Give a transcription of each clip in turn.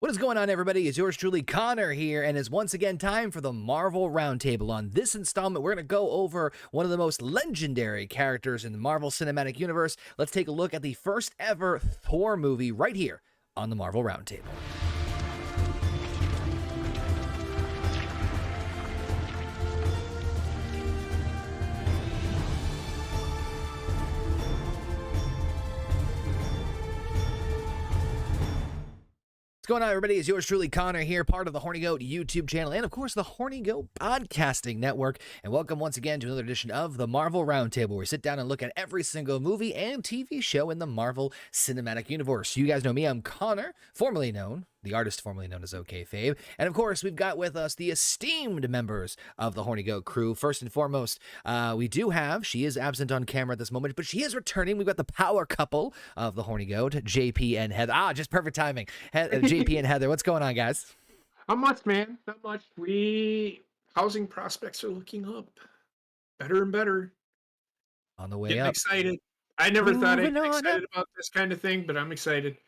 What is going on, everybody? It's yours truly, Connor here, and it's once again time for the Marvel Roundtable. On this installment, we're going to go over one of the most legendary characters in the Marvel Cinematic Universe. Let's take a look at the first ever Thor movie right here on the Marvel Roundtable. What's going on, everybody? It's yours truly, Connor here, part of the Horny Goat YouTube channel, and of course, the Horny Goat Podcasting Network. And welcome once again to another edition of the Marvel Roundtable, where we sit down and look at every single movie and TV show in the Marvel Cinematic Universe. You guys know me, I'm Connor, the artist formerly known as OKFave. And of course, we've got with us the esteemed members of the Horny Goat crew. First and foremost, she is absent on camera at this moment, but she is returning. We've got the power couple of the Horny Goat, JP and Heather. Just perfect timing. JP and Heather, what's going on, guys? Not much, man. Not much. Housing prospects are looking up. Better and better. On the way Getting up. Excited. I never thought I'd be excited about this kind of thing, but I'm excited.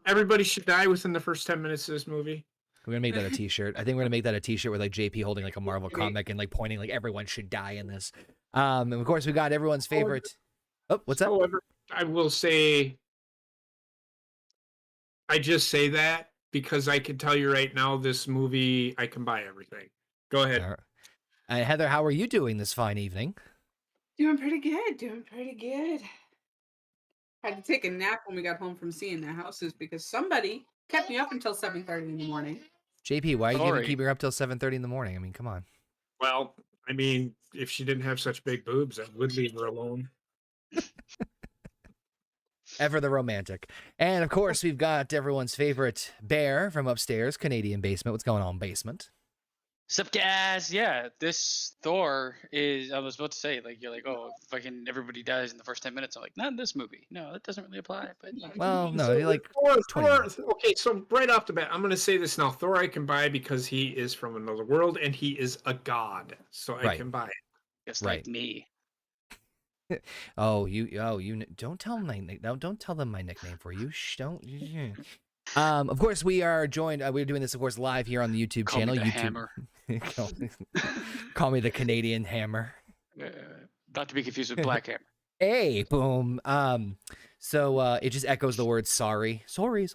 Everybody should die within the first 10 minutes of this movie. We're gonna make that a t-shirt. I think we're gonna make that a t-shirt with like JP holding like a Marvel comic and like pointing like everyone should die in this. And of course we got everyone's favorite. Oh, what's that? However, I will say, I just say that because I can tell you right now, this movie, I can buy everything. Go ahead. Heather, how are you doing this fine evening? Doing pretty good. Had to take a nap when we got home from seeing the houses because somebody kept me up until 7:30 in the morning. JP, why are you even keeping her up till 7:30 in the morning? I mean, come on. Well, I mean, if she didn't have such big boobs, I would leave her alone. Ever the romantic. And of course, we've got everyone's favorite Bear from upstairs, Canadian Basement. What's going on, Basement? Sup, guys? Yeah, this Thor is, I was about to say, like, you're like, oh, fucking everybody dies in the first 10 minutes. I'm like, not in this movie. No, that doesn't really apply. But well, no, you're like Thor. Okay, so right off the bat, I'm going to say this now. Thor I can buy because he is from another world and he is a god. So I can buy it. Just like me. you don't tell them don't tell them my nickname for you. Don't. Of course, we are joined. We're doing this, of course, live here on the YouTube channel. Me the Hammer. Call me the Canadian Hammer. Not to be confused with Black Hammer. Hey, boom. So it just echoes the word sorry. Sorry.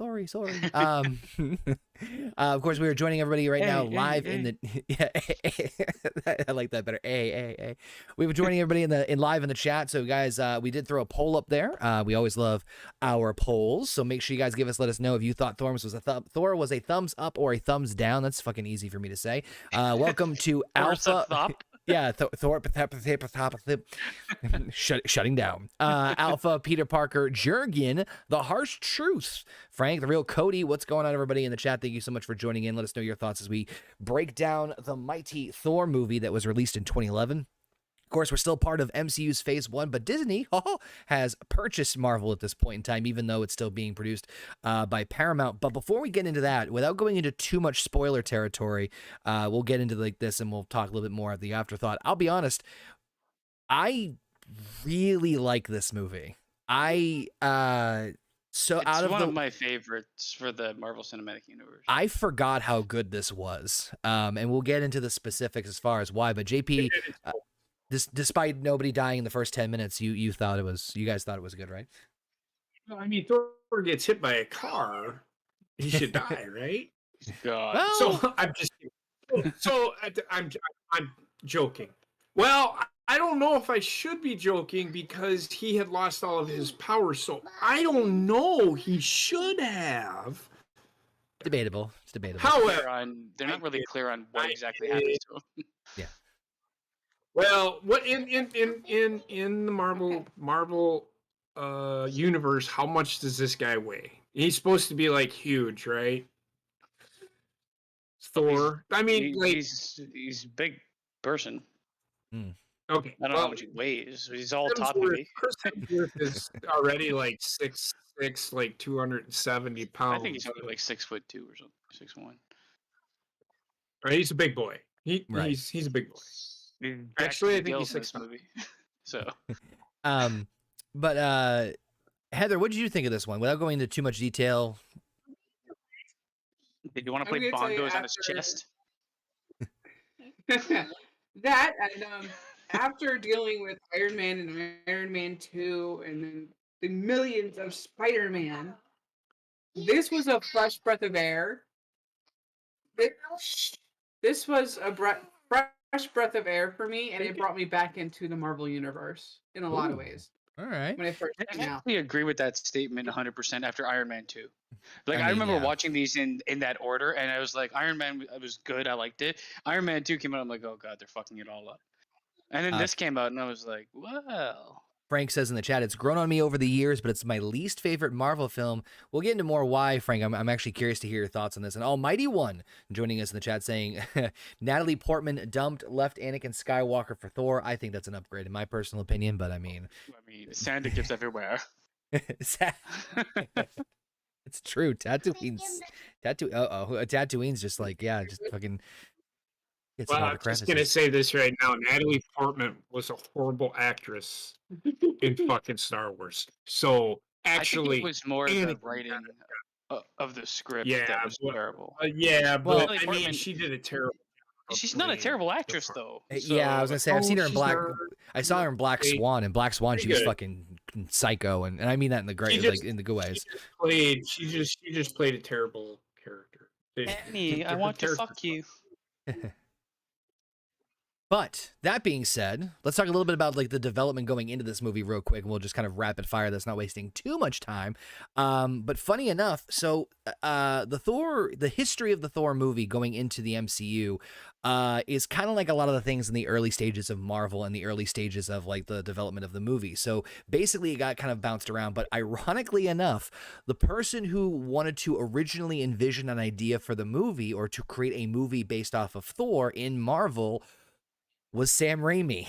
Of course, we are joining everybody right now live in the. Yeah, I like that better. We were joining everybody in live in the chat. So guys, we did throw a poll up there. We always love our polls. So make sure you guys let us know if you thought Thor was a thumbs up or a thumbs down. That's fucking easy for me to say. Welcome to Alpha. Yeah, Thor, shutting down. Alpha, Peter Parker, Jurgen, The Harsh Truth, Frank, The Real Cody. What's going on, everybody in the chat? Thank you so much for joining in. Let us know your thoughts as we break down the Mighty Thor movie that was released in 2011. Of course, we're still part of MCU's Phase 1, but Disney has purchased Marvel at this point in time, even though it's still being produced by Paramount. But before we get into that, without going into too much spoiler territory, we'll get into like this and we'll talk a little bit more at the afterthought. I'll be honest, I really like this movie. It's one of my favorites for the Marvel Cinematic Universe. I forgot how good this was, and we'll get into the specifics as far as why. But JP, despite nobody dying in the first 10 minutes, you guys thought it was good, right? Well, I mean, Thor gets hit by a car, he should die, right? God. Well, So I'm joking. Well, I don't know if I should be joking because he had lost all of his power. So I don't know. He should have. Debatable. It's debatable. However, they're not really clear on what exactly happens to him. Yeah. Well, what in the Marvel universe? How much does this guy weigh? He's supposed to be like huge, right? Thor. He's a big person. Okay. I don't know how much he weighs. He's all top heavy. Chris Hemsworth is already like 6'6", like 270 pounds. I think he's only like 6'2" or something, 6'1". Right, he's a big boy. He's a big boy. Actually, I think he's 6 movie. So, but Heather, what did you think of this one? Without going into too much detail, Did you want to I'm play gonna tell you bongos on his after chest? that, and after dealing with Iron Man and Iron Man 2, and then the millions of Spider-Man, this was a fresh breath of air. This was a fresh breath of air for me, and it brought me back into the Marvel universe in a lot of Ooh. ways. All right. When it first I came out, actually agree with that statement 100% after Iron Man 2. Like, I I mean, remember yeah. watching these in that order, and I was like, Iron Man was good. I liked it. Iron Man 2 came out. I'm like, oh, God, they're fucking it all up. And then this came out, and I was like, well. Frank says in the chat, it's grown on me over the years, but it's my least favorite Marvel film. We'll get into more why, Frank. I'm actually curious to hear your thoughts on this. And Almighty One joining us in the chat saying, Natalie Portman dumped, left Anakin Skywalker for Thor. I think that's an upgrade in my personal opinion, but I mean, Santa gifts everywhere. it's true. Tatooine's just like, yeah, just fucking. Well, I'm just gonna say this right now. Natalie Portman was a horrible actress in fucking Star Wars. So actually, I think it was more the writing of the script that was terrible. Yeah, Well, but I mean, she did a terrible. She's not a terrible actress, though. Yeah, I was gonna say I've seen her in Black. I saw her in Black great. Swan. In Black Swan, she was Pretty good. fucking psycho, and I mean that in the great, like in the good ways. She just played a terrible character. Annie, I want to fuck you. But that being said, let's talk a little bit about like the development going into this movie real quick, and we'll just kind of rapid fire this, not wasting too much time. But funny enough, so the history of the Thor movie going into the MCU is kind of like a lot of the things in the early stages of Marvel and the early stages of like the development of the movie. So basically it got kind of bounced around, but ironically enough, the person who wanted to originally envision an idea for the movie or to create a movie based off of Thor in Marvel was Sam Raimi,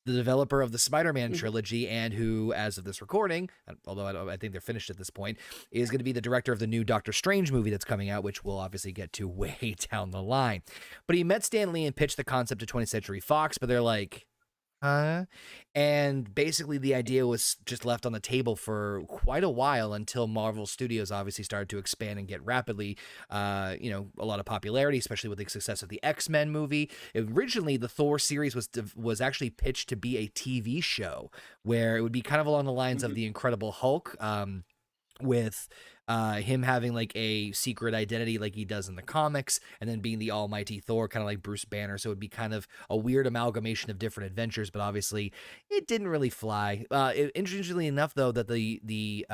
the developer of the Spider-Man trilogy, and who, as of this recording, although I think they're finished at this point, is going to be the director of the new Doctor Strange movie that's coming out, which we'll obviously get to way down the line. But he met Stan Lee and pitched the concept to 20th Century Fox, but they're like, huh? And basically the idea was just left on the table for quite a while until Marvel Studios obviously started to expand and get rapidly, a lot of popularity, especially with the success of the X-Men movie. Originally, the Thor series was actually pitched to be a TV show where it would be kind of along the lines of the Incredible Hulk, with him having like a secret identity like he does in the comics, and then being the almighty Thor, kind of like Bruce Banner. So it'd be kind of a weird amalgamation of different adventures, but obviously it didn't really fly. Interestingly enough, though, that the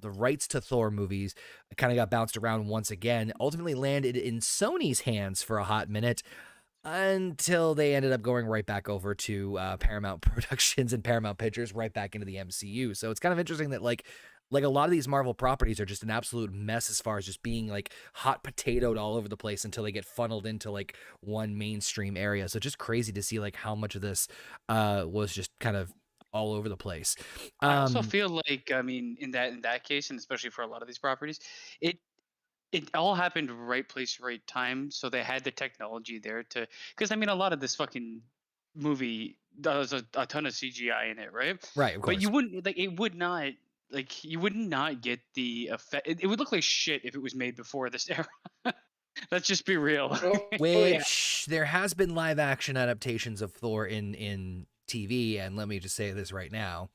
rights to Thor movies kind of got bounced around once again, ultimately landed in Sony's hands for a hot minute, until they ended up going right back over to Paramount Productions and Paramount Pictures, right back into the MCU. So it's kind of interesting that like a lot of these Marvel properties are just an absolute mess as far as just being like hot potatoed all over the place until they get funneled into like one mainstream area. So just crazy to see like how much of this was just kind of all over the place. I also feel like, I mean, in that case, and especially for a lot of these properties, it all happened right place, right time. So they had the technology there to, because I mean, a lot of this fucking movie does a ton of CGI in it, right? Right, of course. But you wouldn't like it would not. Like, you would not get the effect. It would look like shit if it was made before this era. Let's just be real. Which there has been live action adaptations of Thor in TV, and let me just say this right now.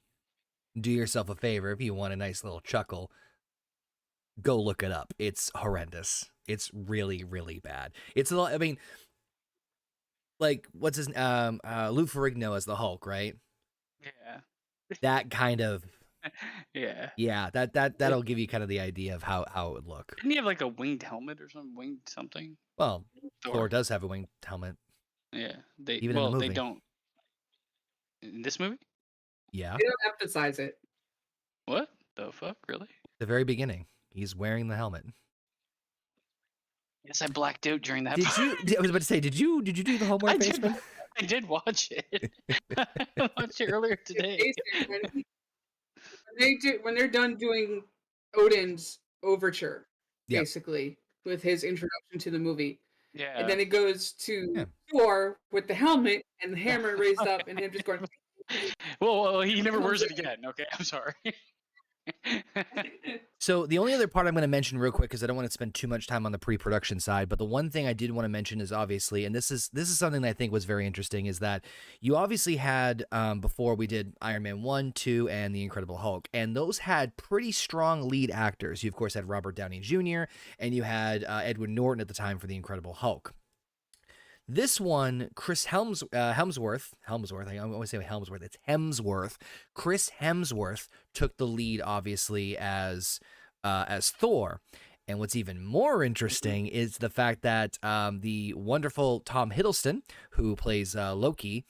Do yourself a favor, if you want a nice little chuckle, go look it up. It's horrendous. It's really, really bad. It's a lot, I mean, like, what's his Lou Ferrigno as the Hulk, right? Yeah. That kind of yeah, that'll give you kind of the idea of how it would look. Didn't he have like a winged helmet or something? Winged something? Well, Thor does have a winged helmet. Yeah, in the movie. They don't in this movie. Yeah, they don't emphasize it. What the fuck? Really? The very beginning, he's wearing the helmet. Yes, I blacked out during that. I was about to say, did you do the homework, Baseman? I did watch it. I watched it earlier today. When they're done doing Odin's overture, Yep. basically, with his introduction to the movie. Yeah. And then it goes to Thor with the helmet and the hammer raised up and him just going. Well, he never wears it again. Okay, I'm sorry. So the only other part I'm going to mention real quick, because I don't want to spend too much time on the pre-production side, but the one thing I did want to mention is obviously, and this is something that I think was very interesting, is that you obviously had before we did Iron Man 1, 2, and The Incredible Hulk, and those had pretty strong lead actors. You of course had Robert Downey Jr. and you had Edward Norton at the time for The Incredible Hulk. This one, Chris Hemsworth, I always say Hemsworth, it's Hemsworth. Chris Hemsworth took the lead, obviously, as Thor. And what's even more interesting is the fact that the wonderful Tom Hiddleston, who plays Loki,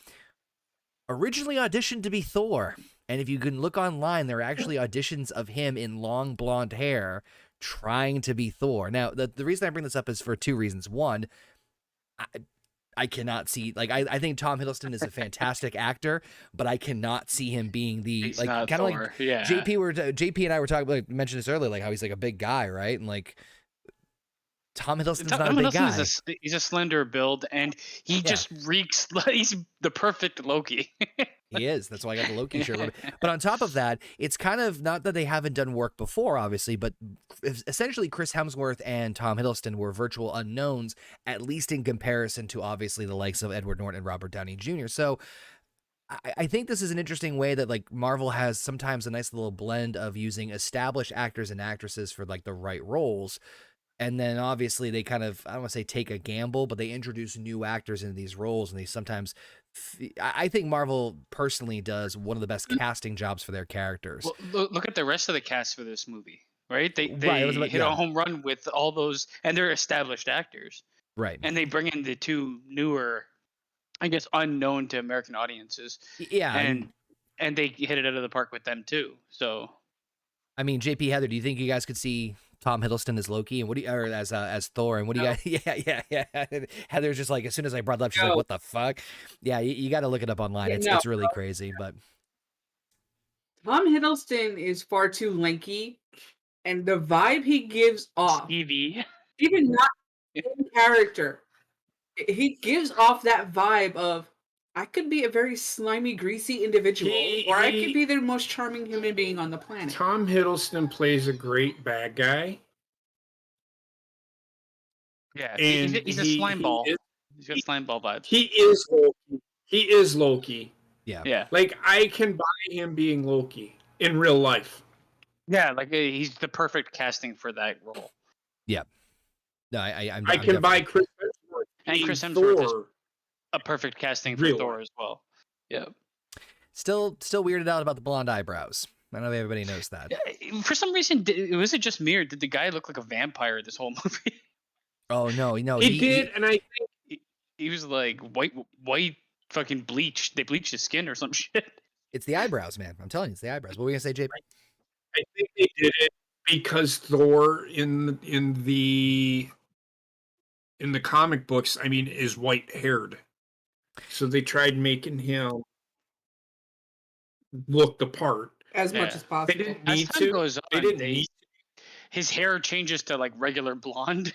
originally auditioned to be Thor. And if you can look online, there are actually auditions of him in long blonde hair trying to be Thor. Now, the reason I bring this up is for two reasons. One, I cannot see, like, I think Tom Hiddleston is a fantastic actor, but I cannot see him being the, He's like, not kind of like Thor, yeah. JP and I were talking, like, mentioned this earlier, like how he's like a big guy, right? And like Tom Hiddleston's not a big guy. He's a slender build, and he just reeks. He's the perfect Loki. He is. That's why I got the Loki shirt. But on top of that, it's kind of not that they haven't done work before, obviously, but essentially Chris Hemsworth and Tom Hiddleston were virtual unknowns, at least in comparison to obviously the likes of Edward Norton and Robert Downey Jr. So I think this is an interesting way that like Marvel has sometimes a nice little blend of using established actors and actresses for like the right roles. And then obviously they kind of, I don't want to say take a gamble, but they introduce new actors into these roles. And they sometimes, I think Marvel personally does one of the best casting jobs for their characters. Well, look at the rest of the cast for this movie, right? They hit yeah. a home run with all those, and they're established actors. Right. And they bring in the two newer, I guess, unknown to American audiences. Yeah. And they hit it out of the park with them too. So, I mean, JP, Heather, do you think you guys could see Tom Hiddleston as Loki, and what do you, or as Thor, and what do you guys? Yeah. Heather's just like, as soon as I brought it up, she's like, "What the fuck?" Yeah, you got to look it up online. It's really crazy, but Tom Hiddleston is far too lanky, and the vibe he gives off, Stevie, even not in character, he gives off that vibe of, I could be a very slimy, greasy individual, or I could be the most charming human being on the planet. Tom Hiddleston plays a great bad guy. Yeah, and he's a slime ball. He's got slime ball vibes. He is Loki. He is Loki. Yeah. Like, I can buy him being Loki in real life. Yeah, like he's the perfect casting for that role. Yeah. No, I can buy Chris Hemsworth. And Chris Hemsworth is a perfect casting for Thor as well. Yeah. Still weirded out about the blonde eyebrows. I know everybody knows that. For some reason, was it just me, or did the guy look like a vampire this whole movie? Oh no, he did, and I think he was like white fucking bleached. They bleached his skin or some shit. It's the eyebrows, man. I'm telling you, it's the eyebrows. What were we gonna say, JP? I think they did it because Thor in the comic books, I mean, is white haired. So they tried making him look the part as much as possible. They didn't need to. His hair changes to like regular blonde,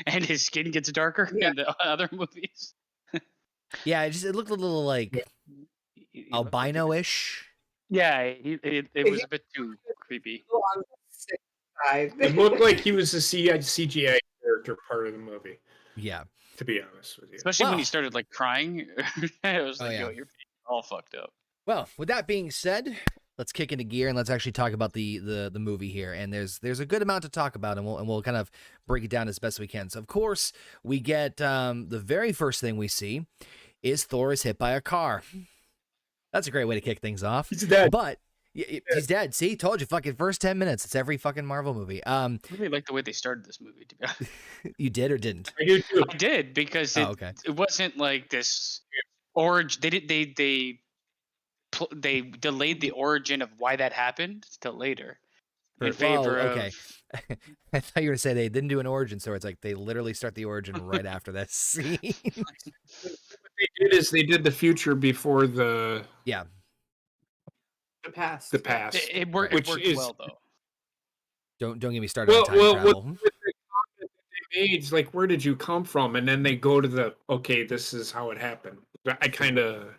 and his skin gets darker in the other movies. Yeah, it looked a little like albino-ish. Yeah, it was a bit too creepy. It looked like he was a CGI character part of the movie. Yeah. To be honest with you. Especially when he started like crying. I was like, yo, you're all fucked up. Well, with that being said, let's kick into gear and let's actually talk about the movie here. And there's a good amount to talk about, and we'll kind of break it down as best we can. So of course, we get the very first thing we see is Thor is hit by a car. That's a great way to kick things off. He's dead. But he's dead. See, told you, fucking first 10 minutes. It's every fucking Marvel movie. I really like the way they started this movie, to be honest. You did or didn't? I do too. I did, because it wasn't like this origin. They delayed the origin of why that happened till later. In favor of... I thought you were going to say they didn't do an origin story. It's like they literally start the origin right after that scene. What they did is they did the future before the past. The past. It worked well though. Don't get me started on time travel. With the comment that they made, it's like, where did you come from? And then they go to this is how it happened. I kind of...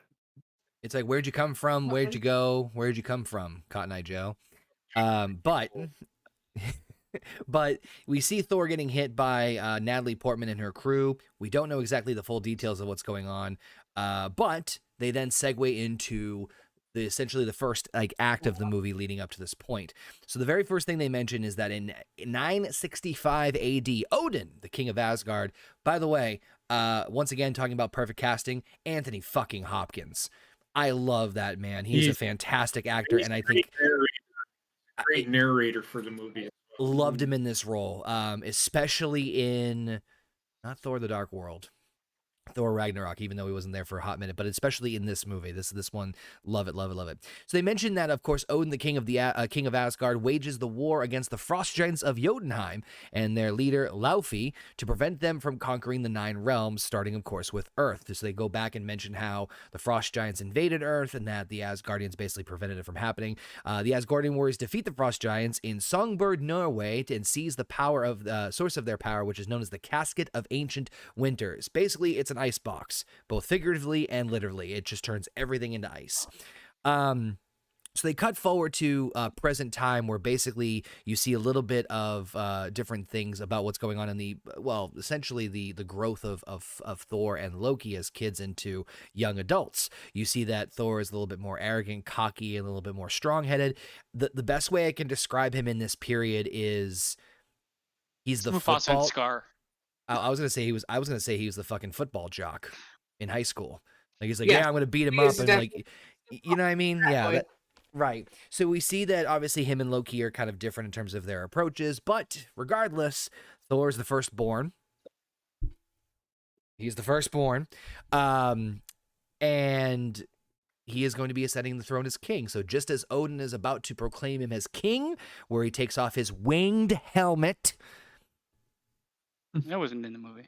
It's like, where'd you come from? Where'd you go? Where'd you come from, Cotton Eye Joe? But but we see Thor getting hit by Natalie Portman and her crew. We don't know exactly the full details of what's going on, but they then segue into essentially the first act of the movie leading up to this point. So the very first thing they mention is that in 965 AD, Odin, the king of Asgard, by the way, once again talking about perfect casting, Anthony fucking Hopkins. I love that man. He's a fantastic actor, and I think great narrator for the movie. Loved him in this role, especially in not Thor: The Dark World, Thor Ragnarok, even though he wasn't there for a hot minute, but especially in this movie, this one, love it. So they mentioned that, of course, Odin, the king of Asgard, wages the war against the frost giants of Jotunheim and their leader Laufey to prevent them from conquering the 9 realms, starting, of course, with Earth. So they go back and mention how the frost giants invaded Earth and that the Asgardians basically prevented it from happening. The Asgardian warriors defeat the frost giants in Songbird, Norway, and seize the power of the source of their power, which is known as the Casket of Ancient Winters. Basically, it's an ice box, both figuratively and literally. It just turns everything into ice. So they cut forward to present time, where basically you see a little bit of different things about what's going on in essentially the growth of Thor and Loki as kids into young adults. You see that Thor is a little bit more arrogant, cocky, and a little bit more strong-headed. The best way I can describe him in this period is he's the Mufasa and Scar. I was gonna say he was the fucking football jock in high school. Like he's like, yeah, I'm gonna beat him up, and like, you know what I mean? Yeah, right. So we see that obviously him and Loki are kind of different in terms of their approaches, but regardless, Thor's the firstborn. He's the firstborn, and he is going to be ascending the throne as king. So just as Odin is about to proclaim him as king, where he takes off his winged helmet. That wasn't in the movie.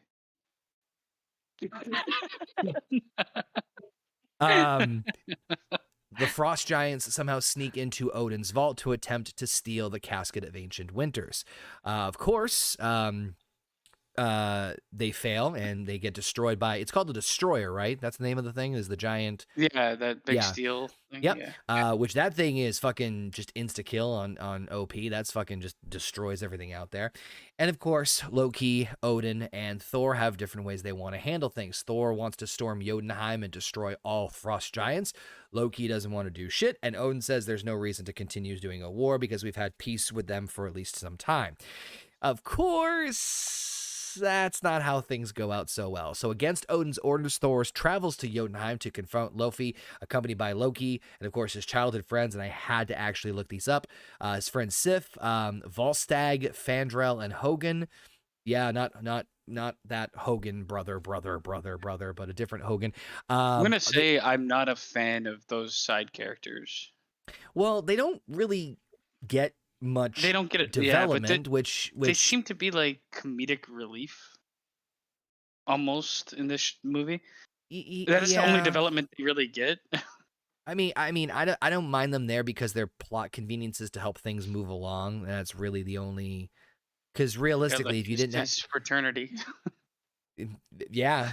The frost giants somehow sneak into Odin's vault to attempt to steal the Casket of Ancient Winters. Of course, they fail and they get destroyed by, it's called the Destroyer, right? That's the name of the thing, is the giant. Yeah, that big steel thing. Yep. Yeah. Which that thing is fucking just insta-kill on OP. That's fucking just destroys everything out there. And of course, Loki, Odin, and Thor have different ways they want to handle things. Thor wants to storm Jotunheim and destroy all frost giants. Loki doesn't want to do shit, and Odin says there's no reason to continue doing a war because we've had peace with them for at least some time. Of course, that's not how things go out so well. So against Odin's orders, Thor travels to Jotunheim to confront Laufey, accompanied by Loki, and of course his childhood friends, and I had to actually look these up. His friends Sif, Volstagg, Fandrel, and Hogun. Yeah, not that Hogan brother, but a different Hogan. I'm gonna say I'm not a fan of those side characters. Well, they don't really get much. They don't get it development, but which they seem to be like comedic relief, almost in this movie. That is the only development they really get. I mean, I don't mind them there because they're plot conveniences to help things move along. That's really the only. Because realistically, if you didn't have fraternity, yeah,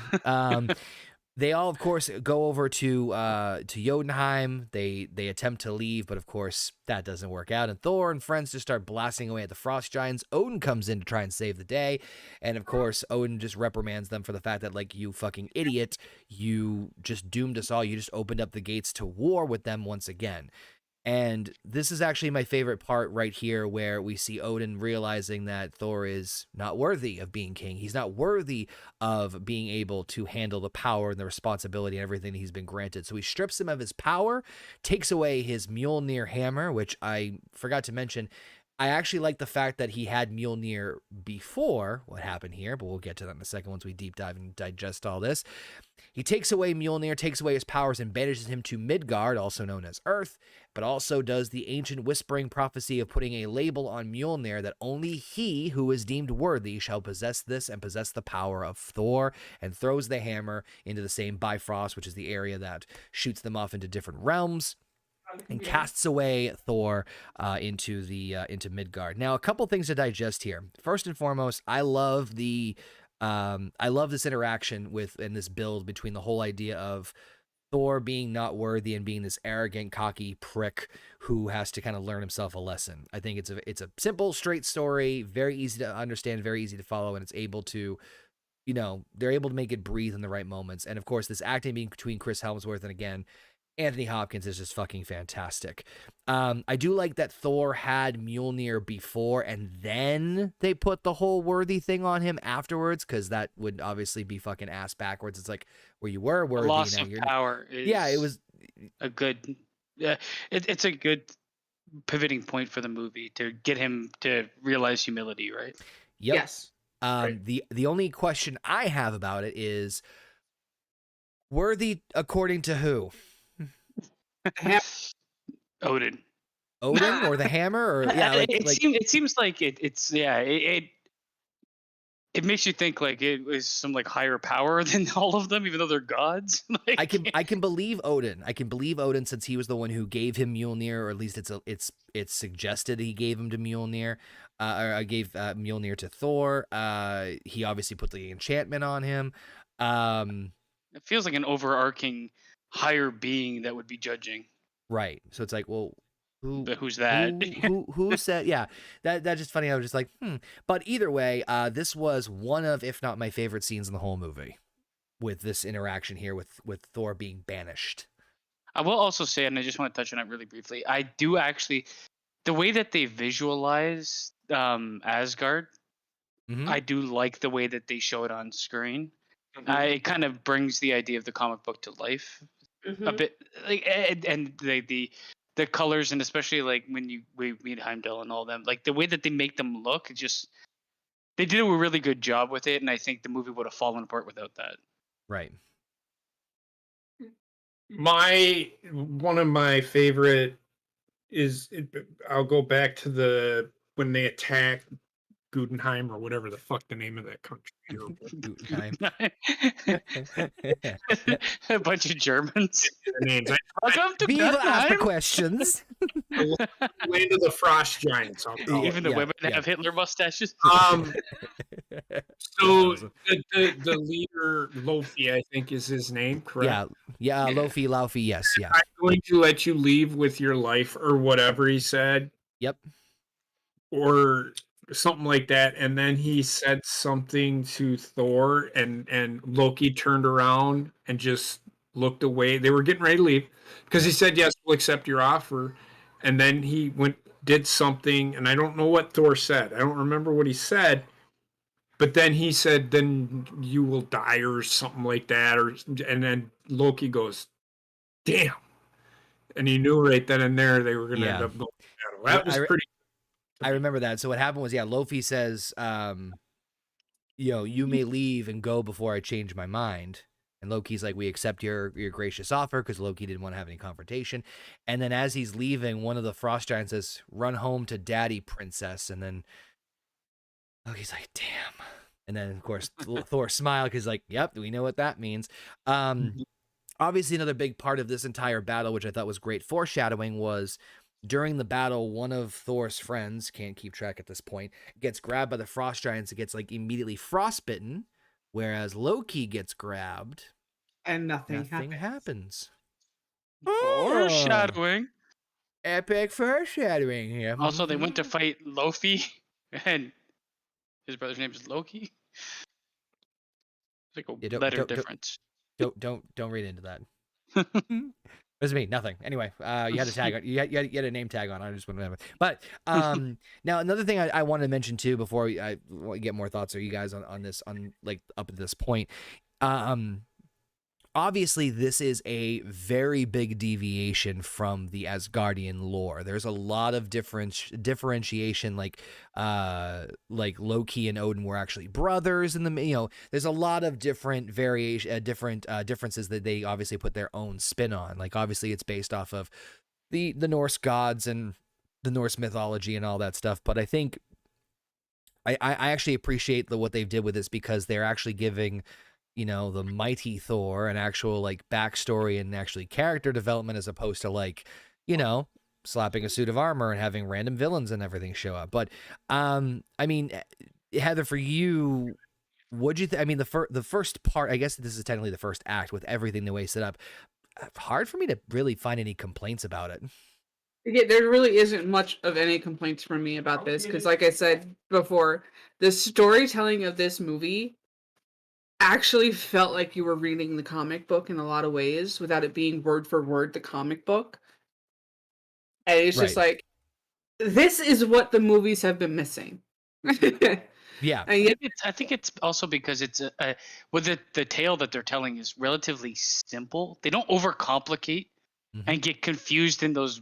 they all, of course, go over to Jotunheim. They attempt to leave, but of course that doesn't work out. And Thor and friends just start blasting away at the frost giants. Odin comes in to try and save the day, and of course Odin just reprimands them for the fact that, like, you fucking idiot, you just doomed us all. You just opened up the gates to war with them once again. And this is actually my favorite part right here, where we see Odin realizing that Thor is not worthy of being king. He's not worthy of being able to handle the power and the responsibility and everything he's been granted. So he strips him of his power, takes away his Mjolnir hammer, which I forgot to mention. I actually like the fact that he had Mjolnir before what happened here, but we'll get to that in a second once we deep dive and digest all this. He takes away Mjolnir, takes away his powers, and banishes him to Midgard, also known as Earth, but also does the ancient whispering prophecy of putting a label on Mjolnir that only he who is deemed worthy shall possess this and possess the power of Thor, and throws the hammer into the same Bifrost, which is the area that shoots them off into different realms, and casts away Thor into Midgard. Now, a couple things to digest here. First and foremost, I love this interaction and this build between the whole idea of Thor being not worthy and being this arrogant, cocky prick who has to kind of learn himself a lesson. I think it's a simple, straight story, very easy to understand, very easy to follow, and it's able to, you know, they're able to make it breathe in the right moments. And of course, this acting being between Chris Hemsworth and again Anthony Hopkins is just fucking fantastic. I do like that Thor had Mjolnir before and then they put the whole worthy thing on him afterwards, because that would obviously be fucking ass backwards. It's like, where you were worthy, Loss now of you're power is yeah, it was a good it's a good pivoting point for the movie to get him to realize humility, right? yep. Yes. Right. The only question I have about it is worthy according to who? Odin. Odin or the hammer, or yeah, it seems like it makes you think like it was some like higher power than all of them, even though they're gods. Like, I can believe Odin. I can believe Odin since he was the one who gave him Mjolnir, or at least it's suggested he gave him to Mjolnir, or gave Mjolnir to Thor. He obviously put the enchantment on him. it feels like an overarching higher being that would be judging. Right. So it's like, well, But who's that? Who said? Yeah, that's just funny. I was just like, But either way, this was one of, if not my favorite scenes in the whole movie, with this interaction here with Thor being banished. I will also say, and I just want to touch on it really briefly, I do actually, the way that they visualize Asgard, Mhm. I do like the way that they show it on screen. It kind of brings the idea of the comic book to life a bit, like, and the colors, and especially like when we meet Heimdall and all them, like the way that they make them look, they did a really good job with it, and I think the movie would have fallen apart without that. Right. One of my favorite is I'll go back to when they attack Gutenheim or whatever the fuck the name of that country. Guggenheim. A bunch of Germans. Their names. Welcome to Viva ask the Guggenheim. questions. The land of the frost giants. I'll call Even it. the women have Hitler mustaches. So the leader Loki, I think, is his name, correct? Yeah. Laufey. Yes. Yeah. I'm going to let you leave with your life, or whatever he said. Yep. Or something like that, and then he said something to Thor, and Loki turned around and just looked away. They were getting ready to leave because he said, "Yes, we'll accept your offer," and then he did something, and I don't know what Thor said. I don't remember what he said, but then he said, "Then you will die," or something like that, and then Loki goes, "Damn," and he knew right then and there they were going to end up going to battle. That was pretty. I remember that. So what happened was, Lofi says, you may leave and go before I change my mind. And Loki's like, we accept your gracious offer, because Loki didn't want to have any confrontation. And then as he's leaving, one of the frost giants says, run home to daddy, princess. And then Loki's like, damn. And then, of course, Thor smiled because like, yep, we know what that means. Obviously, another big part of this entire battle, which I thought was great foreshadowing, was during the battle, one of Thor's friends, can't keep track at this point, gets grabbed by the frost giants and gets like immediately frostbitten, whereas Loki gets grabbed and nothing happens. Foreshadowing. Epic foreshadowing here. Also, they went to fight Loki, and his brother's name is Loki. It's like a letter difference. Don't read into that. It was me, nothing. Anyway, you had a tag on. You had a name tag on. I just wouldn't have it. But now another thing I want to mention too, before I get more thoughts of you guys on this, on like up at this point. Obviously, this is a very big deviation from the Asgardian lore. There's a lot of differentiation, like Loki and Odin were actually brothers, and there's a lot of different differences that they obviously put their own spin on. Like obviously, it's based off of the Norse gods and the Norse mythology and all that stuff. But I think I actually appreciate what they've did with this, because they're actually giving the Mighty Thor an actual like backstory and actually character development, as opposed to like, slapping a suit of armor and having random villains and everything show up. But I mean, Heather, for you, what'd you think? I mean, the first part, I guess this is technically the first act with everything the way set up. hard for me to really find any complaints about it. Yeah, there really isn't much of any complaints from me about this because, like I said before, the storytelling of this movie actually felt like you were reading the comic book in a lot of ways without it being word for word the comic book. And it's just Right. like, this is what the movies have been missing. Yeah. And yet, I think it's also because it's well, the tale that they're telling is relatively simple. They don't overcomplicate and get confused in those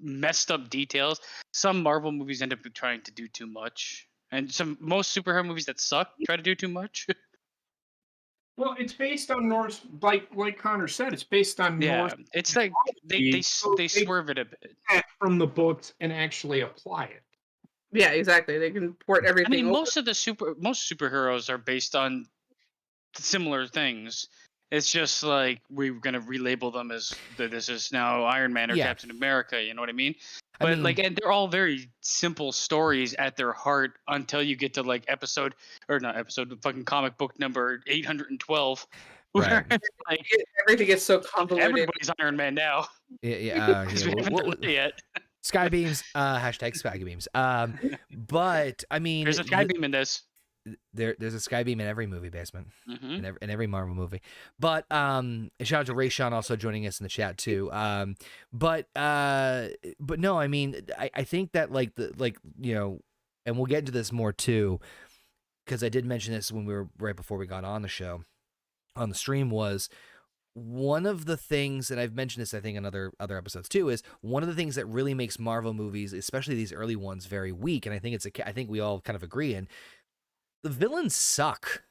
messed up details. Some Marvel movies end up trying to do too much, and most superhero movies that suck try to do too much. Well, it's based on Norse, like Connor said, it's based on Yeah, Norse it's like mythology, so they swerve it a bit. that from the books and actually apply it. yeah, exactly. They can port I everything mean, over. most superheroes are based on similar things. It's just like we're gonna relabel them as this is now Iron Man or Yeah. Captain America. You know what I mean? I But mean, like, and they're all very simple stories at their heart until you get to like fucking comic book number 812. Right. Where like Everything gets so convoluted. everybody's Iron Man now yeah. because we haven't done it yet. Sky beams. Hashtag sky beams. But I mean, There's a sky beam in this. there's a sky beam in every movie, Basement. Mm-hmm. In every Marvel movie. But shout out to Ray Sean also joining us in the chat too. But no, I mean, I think that and we'll get into this more too, because I did mention this when we were right before we got on the show, on the stream, was one of the things, and I've mentioned this I think in other episodes too, is one of the things that really makes Marvel movies, especially these early ones, very weak, and I think we all kind of agree, and the villains suck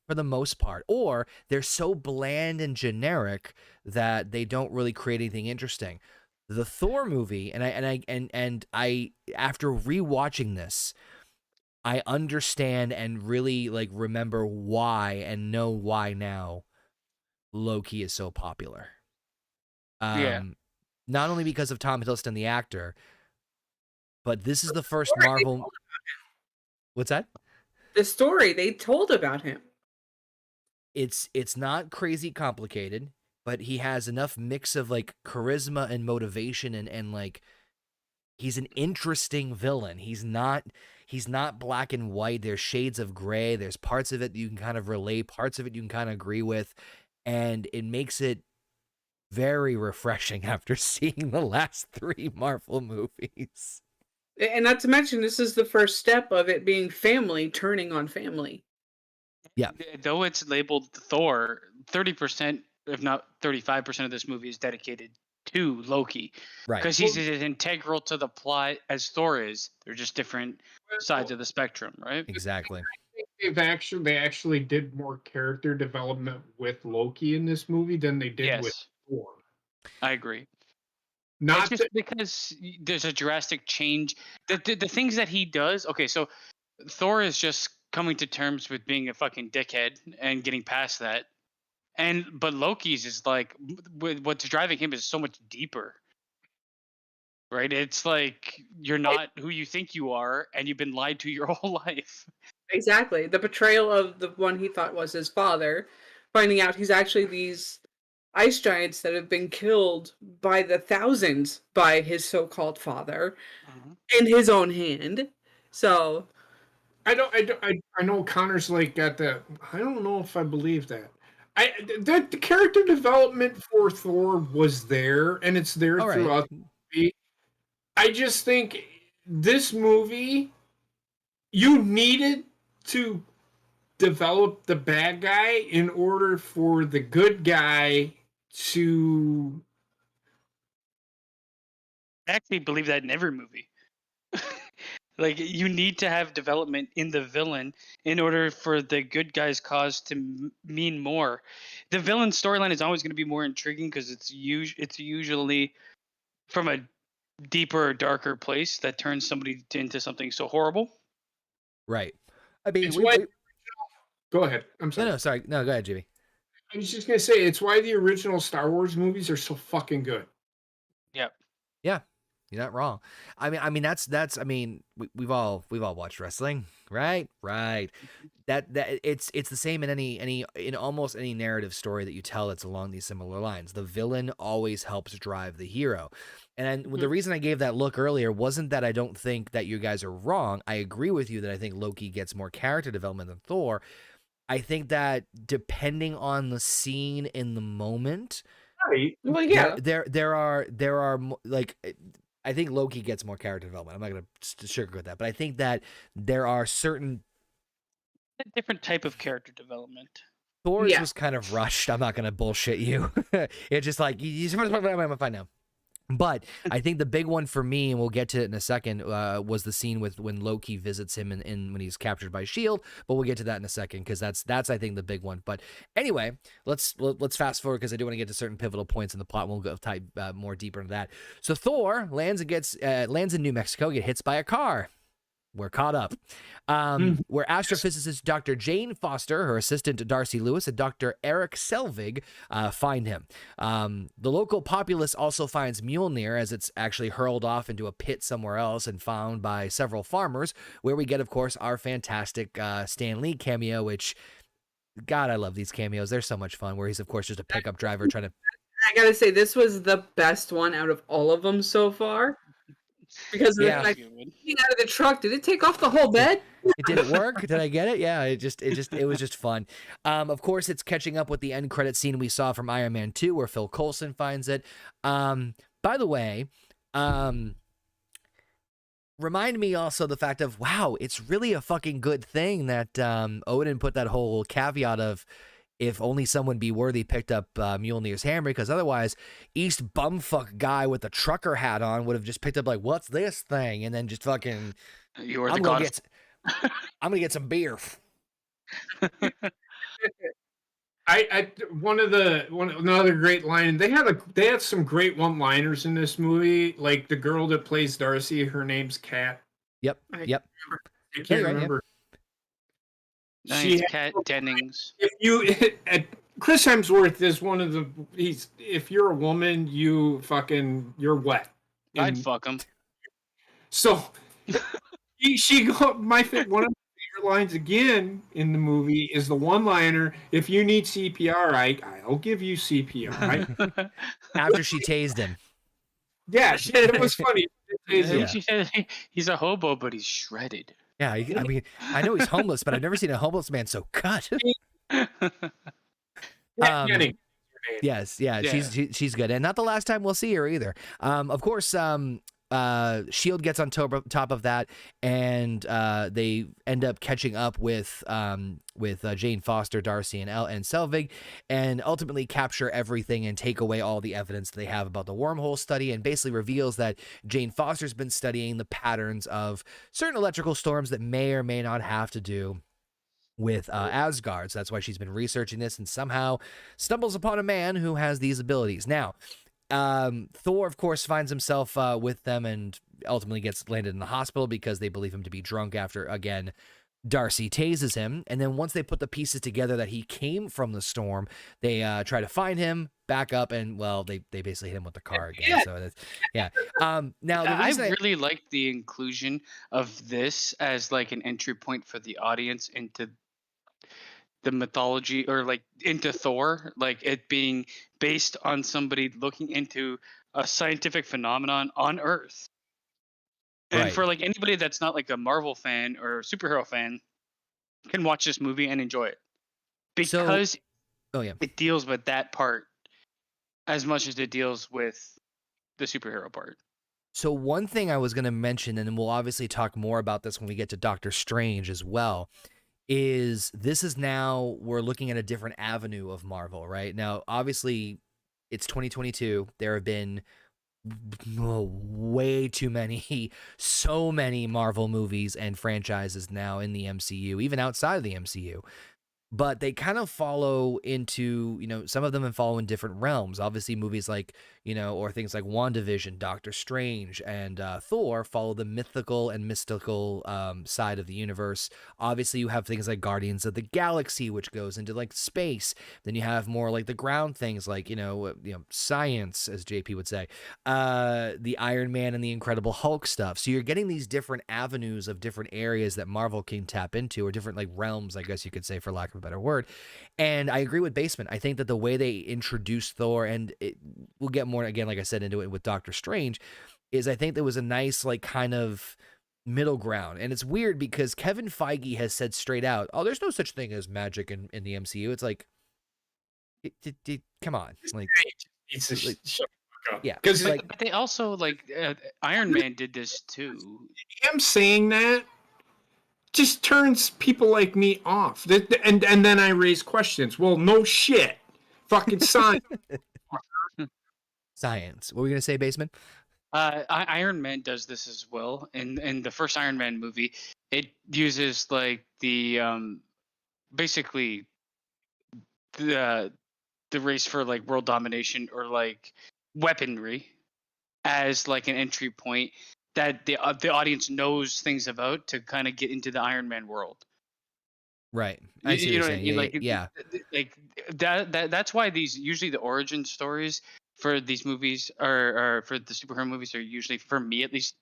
for the most part, or they're so bland and generic that they don't really create anything interesting. The Thor movie, and I after rewatching this, I understand and really remember why and know why now Loki is so popular. Yeah. Not only because of Tom Hiddleston, the actor, but this is the first Marvel. What's that? The story they told about him. It's not crazy complicated, but he has enough mix of charisma and motivation and he's an interesting villain. He's not black and white. There's shades of gray. There's parts of it that you can kind of relate, parts of it you can kind of agree with, and it makes it very refreshing after seeing the last 3 Marvel movies. And not to mention, this is the first step of it being family turning on family. Yeah. Though it's labeled Thor, 30%, if not 35% of this movie is dedicated to Loki. Right. Because he's as integral to the plot as Thor is. They're just different sides of the spectrum, right? Exactly. They actually did more character development with Loki in this movie than they did with Thor. I agree. Not it's just because there's a drastic change. The things that he does. Okay, so Thor is just coming to terms with being a fucking dickhead and getting past that. But Loki's is what's driving him is so much deeper. Right? It's like you're not who you think you are, and you've been lied to your whole life. Exactly. The betrayal of the one he thought was his father, finding out he's actually these ice giants that have been killed by the thousands by his so-called father in his own hand. So I know Connor's got the. I don't know if I believe that. The character development for Thor was there, and it's there throughout the movie. I just think this movie, you needed to develop the bad guy in order for the good guy to. I actually believe that in every movie. You need to have development in the villain in order for the good guy's cause to mean more. The villain storyline is always going to be more intriguing because it's usually from a deeper or darker place that turns somebody into something so horrible. Right. I mean, Go ahead. I'm sorry. No, sorry. No, go ahead, Jimmy. I was just gonna say it's why the original Star Wars movies are so fucking good. Yep. Yeah. You're not wrong. I mean that's I mean we've all watched wrestling, right? Right. That it's the same in any in almost any narrative story that you tell that's along these similar lines. The villain always helps drive the hero. And the reason I gave that look earlier wasn't that I don't think that you guys are wrong. I agree with you that I think Loki gets more character development than Thor. I think that depending on the scene in the moment, Right. Well, yeah. there are like I think Loki gets more character development. I'm not going to sugarcoat that, but I think that there are certain A different type of character development. Thor's Yeah. was kind of rushed. I'm not going to bullshit you. It's just like I'm fine now. But I think the big one for me, and we'll get to it in a second, was the scene with when Loki visits him in when he's captured by Shield. But we'll get to that in a second because that's I think the big one. But anyway, let's fast forward because I do want to get to certain pivotal points in the plot. And we'll go type more deeper into that. So Thor lands in New Mexico, get hit by a car. We're caught up. Where astrophysicist Dr. Jane Foster, her assistant Darcy Lewis, and Dr. Eric Selvig find him. The local populace also finds Mjolnir as it's actually hurled off into a pit somewhere else and found by several farmers, where we get, of course, our fantastic Stan Lee cameo, which, God, I love these cameos. They're so much fun, where he's, of course, just a pickup driver trying to... I gotta say, this was the best one out of all of them so far. Because Yeah. like getting out of the truck, did it take off the whole bed? Did it work? Did I get it? Yeah, it was just fun. Of course, it's catching up with the end credit scene we saw from Iron Man 2 where Phil Coulson finds it. By the way, remind me also the fact of, wow, it's really a fucking good thing that Odin put that whole caveat of if only someone be worthy picked up Mjolnir's hammer, because otherwise East bumfuck guy with the trucker hat on would have just picked up like, what's this thing? And then just fucking, You are I'm the gonna god. I'm gonna get some beer. Another great line. They had some great one-liners in this movie. Like the girl that plays Darcy, her name's Kat. Yep. I Yep. can't Yeah, right, remember. Nice, Kat Dennings. Chris Hemsworth is one of the. If you're a woman, you're wet. I'd fuck him. So one of my favorite lines again in the movie is the one-liner: "If you need CPR, I'll give you CPR." After she tased him. Yeah, it was funny. Yeah. She said he's a hobo, but he's shredded. Yeah, I mean, I know he's homeless, but I've never seen a homeless man so cut. Yes, yeah, Yeah. she's good, and not the last time we'll see her either. Of course, Shield gets on top of that, and they end up catching up with Jane Foster, Darcy, and Selvig, and ultimately capture everything and take away all the evidence they have about the wormhole study, and basically reveals that Jane Foster's been studying the patterns of certain electrical storms that may or may not have to do with Asgard. So that's why she's been researching this, and somehow stumbles upon a man who has these abilities. Now, Thor, of course, finds himself with them and ultimately gets landed in the hospital because they believe him to be drunk after, again, Darcy tases him. And then once they put the pieces together that he came from the storm, they try to find him, back up, and, well, they basically hit him with the car again. Yeah. So that's, yeah. Now, the I reason really liked the inclusion of this as like an entry point for the audience into the mythology, or like into Thor, like it being based on somebody looking into a scientific phenomenon on Earth. And Right. for like anybody that's not like a Marvel fan or superhero fan can watch this movie and enjoy it. Because oh, yeah. it deals with that part as much as it deals with the superhero part. So one thing I was going to mention, and we'll obviously talk more about this when we get to Doctor Strange as well, is this is now we're looking at a different avenue of Marvel, right? Now, obviously, it's 2022. There have been way too many, so many Marvel movies and franchises now in the MCU, even outside of the MCU. but they kind of follow into, some of them follow in different realms. Obviously, movies like, or things like WandaVision, Doctor Strange, and Thor follow the mythical and mystical side of the universe. Obviously, you have things like Guardians of the Galaxy, which goes into like space. Then you have more like the ground things, like science, as JP would say, the Iron Man and the Incredible Hulk stuff. So you're getting these different avenues of different areas that Marvel can tap into, or different like realms, I guess you could say, for lack of a better word. And I agree with Basement. I think that the way they introduced Thor, and we'll get more again, like I said, into it with Doctor Strange, is I think there was a nice like kind of middle ground. And it's weird because Kevin Feige has said straight out, oh, there's no such thing as magic in the MCU. It's like, come on, like, it's a like, shut the fuck up. yeah, because But they also Iron Man did this too. him saying that just turns people like me off. And then I raise questions. Well, no shit. Fucking science. science. What were we gonna say, Basement? Iron Man does this as well. In the first Iron Man movie, it uses like the basically the race for like world domination or like weaponry as like an entry point that the audience knows things about to kind of get into the Iron Man world. Right. I see what you're saying. Like Yeah. like that's why these usually the origin stories for these movies or for the superhero movies are usually, for me at least,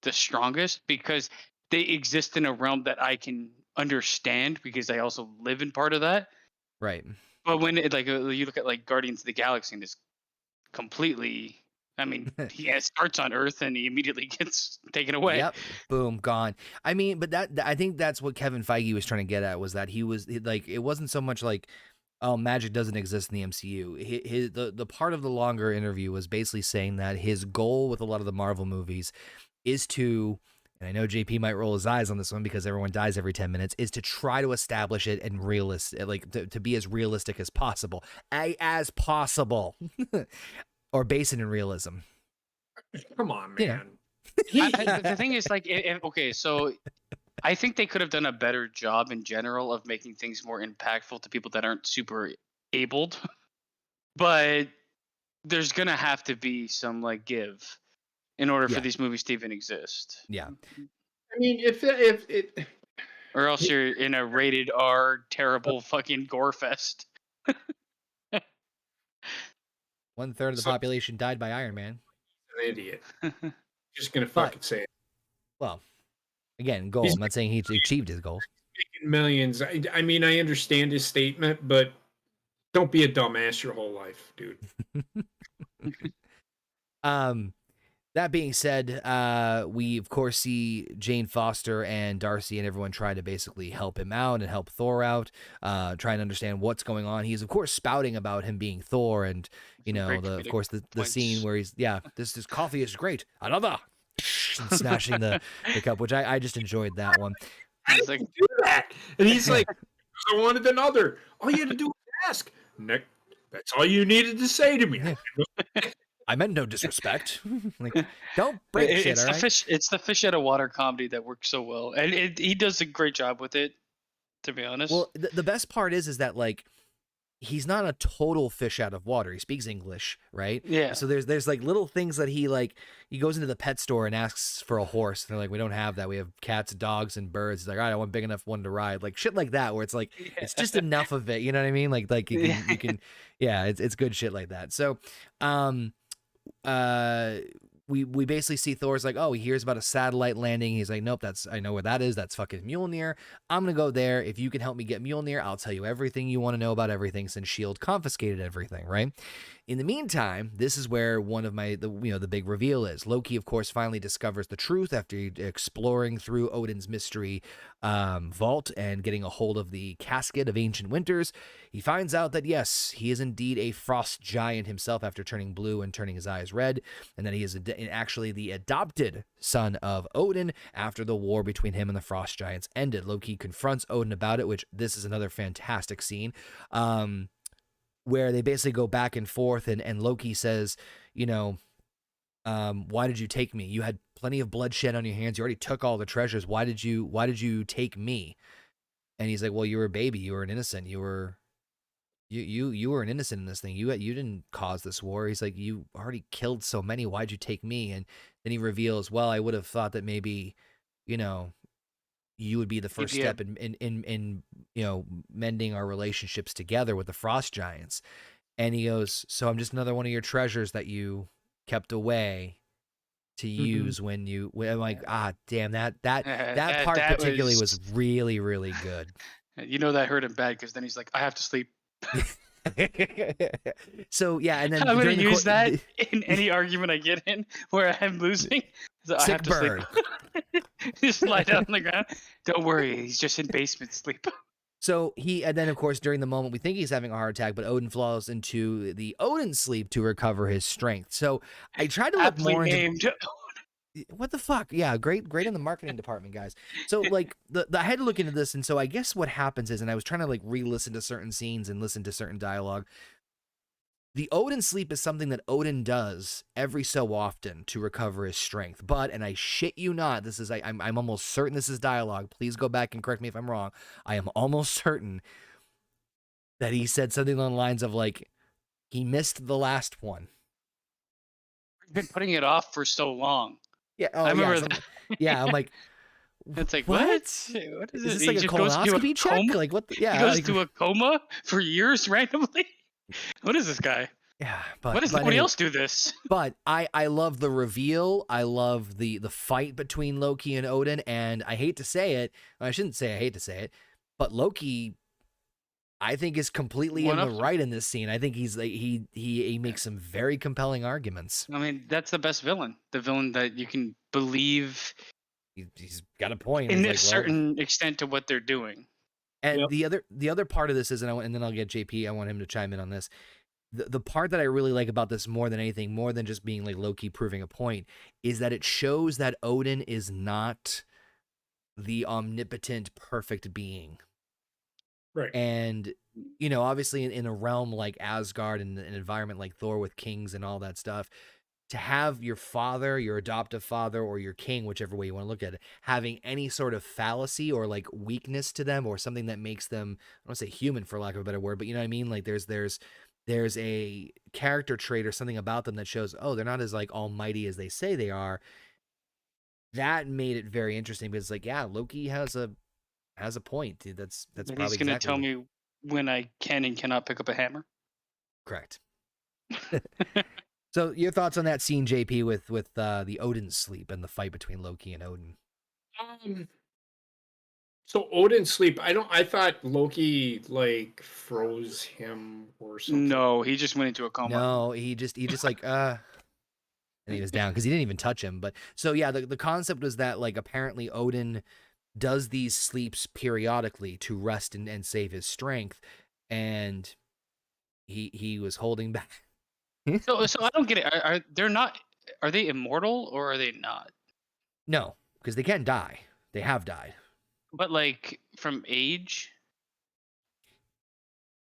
the strongest, because they exist in a realm that I can understand because I also live in part of that. Right. But when you look at like Guardians of the Galaxy, and it's completely, I mean, he starts on Earth and he immediately gets taken away. Yep. Boom. Gone. I mean, but I think that's what Kevin Feige was trying to get at, was that he was like, it wasn't so much like, oh, magic doesn't exist in the MCU. The part of the longer interview was basically saying that his goal with a lot of the Marvel movies is to, and I know JP might roll his eyes on this one because everyone dies every 10 minutes, is to try to establish it and to be as realistic as possible. As possible. Or base it in realism. Come on, man. Yeah. The thing is, like, okay, so I think they could have done a better job in general of making things more impactful to people that aren't super abled. But there's going to have to be some, like, give in order for these movies to even exist. Yeah. I mean, if it or else you're in a rated R terrible fucking gore fest. 1/3 of the population died by Iron Man. An idiot. Just gonna fucking say it. Well, again, goal. I'm not saying he achieved his goals. Making millions. I mean, I understand his statement, but don't be a dumbass your whole life, dude. That being said, we of course see Jane Foster and Darcy and everyone try to basically help him out and help Thor out, trying to understand what's going on. He's of course spouting about him being Thor, and of course the scene where he's this coffee is great, another, and smashing the cup, which I just enjoyed that one. I didn't do that, and he's like, I wanted another. All you had to do was ask, Nick. That's all you needed to say to me. Yeah. I meant no disrespect. Like, don't break shit, it's all right? It's the fish out of water comedy that works so well, and he does a great job with it, to be honest. Well, the best part is that, like, he's not a total fish out of water. He speaks English, right? Yeah. So there's like little things that he goes into the pet store and asks for a horse. And they're like, we don't have that. We have cats, dogs, and birds. He's like, all right, I want a big enough one to ride. Like shit like that, where it's like, it's just enough of it. You know what I mean? Like you can, it's good shit like that. So, we basically see Thor's like, oh, he hears about a satellite landing. He's like, nope, I know where that is. That's fucking Mjolnir. I'm gonna go there. If you can help me get Mjolnir, I'll tell you everything you want to know about everything, since S.H.I.E.L.D. confiscated everything, right? In the meantime, this is where one of the big reveal is. Loki, of course, finally discovers the truth after exploring through Odin's mystery vault and getting a hold of the casket of ancient winters. He finds out that, yes, he is indeed a frost giant himself after turning blue and turning his eyes red, and that he is actually the adopted son of Odin after the war between him and the frost giants ended. Loki confronts Odin about it, which this is another fantastic scene. Where they basically go back and forth, and Loki says, why did you take me? You had plenty of bloodshed on your hands. You already took all the treasures. Why did you take me? And he's like, well, you were a baby. You were an innocent. You were an innocent in this thing. You didn't cause this war. He's like, you already killed so many. Why'd you take me? And then he reveals, well, I would have thought that maybe, you know, you would be the first step in you know, mending our relationships together with the frost giants. And he goes, so I'm just another one of your treasures that you kept away to use when you. I'm like, ah, damn, that part particularly was really, really good. You know that hurt him bad because then he's like, I have to sleep. So yeah, and then I'm gonna use that in any argument I get in where I'm losing. So I have to bird. sleep. Just lie down on the ground. Don't worry, he's just in basement sleep. So and then of course during the moment we think he's having a heart attack, but Odin falls into the Odin sleep to recover his strength. So I tried to look more into what the fuck? Yeah, great in the marketing department, guys. So like I had to look into this, and so I guess what happens is, and I was trying to like re-listen to certain scenes and listen to certain dialogue. The Odin sleep is something that Odin does every so often to recover his strength. But, and I shit you not, this is I'm almost certain this is dialogue. Please go back and correct me if I'm wrong. I am almost certain that he said something along the lines of like, he missed the last one. I've been putting it off for so long. Yeah, I remember that. Yeah, I'm like, it's like what? What is this? This like a colonoscopy check? Coma? Like what? Yeah, he goes to a coma for years randomly. What is this guy? Yeah, but why does nobody else do this? But I love the reveal. I love the fight between Loki and Odin, and I hate to say it. I shouldn't say I hate to say it, but Loki, I think, is completely in the right in this scene. I think he's like he makes some very compelling arguments. I mean, that's the best villain. The villain that you can believe. He's got a point In a certain extent to what they're doing. And the other part of this is, and then I'll get JP. I want him to chime in on this. The part that I really like about this more than anything, more than just being like Loki proving a point, is that it shows that Odin is not the omnipotent, perfect being. Right. And, you know, obviously in a realm like Asgard and an environment like Thor with kings and all that stuff, to have your father, your adoptive father, or your king, whichever way you want to look at it, having any sort of fallacy or like weakness to them or something that makes them, I don't want to say human for lack of a better word, but you know what I mean? Like there's a character trait or something about them that shows, oh, they're not as like almighty as they say they are. That made it very interesting because like, yeah, Loki has a point. That's probably he's gonna tell me when I can and cannot pick up a hammer. Correct. So your thoughts on that scene, JP, with the Odin sleep and the fight between Loki and Odin? So Odin sleep, I thought Loki like froze him or something. No, he just went into a coma. No, he just like and he was down because he didn't even touch him. But so yeah, the concept was that like apparently Odin does these sleeps periodically to rest and save his strength, and he was holding back. So I don't get it. Are they immortal or are they not? No, because they can die. They have died. But like from age.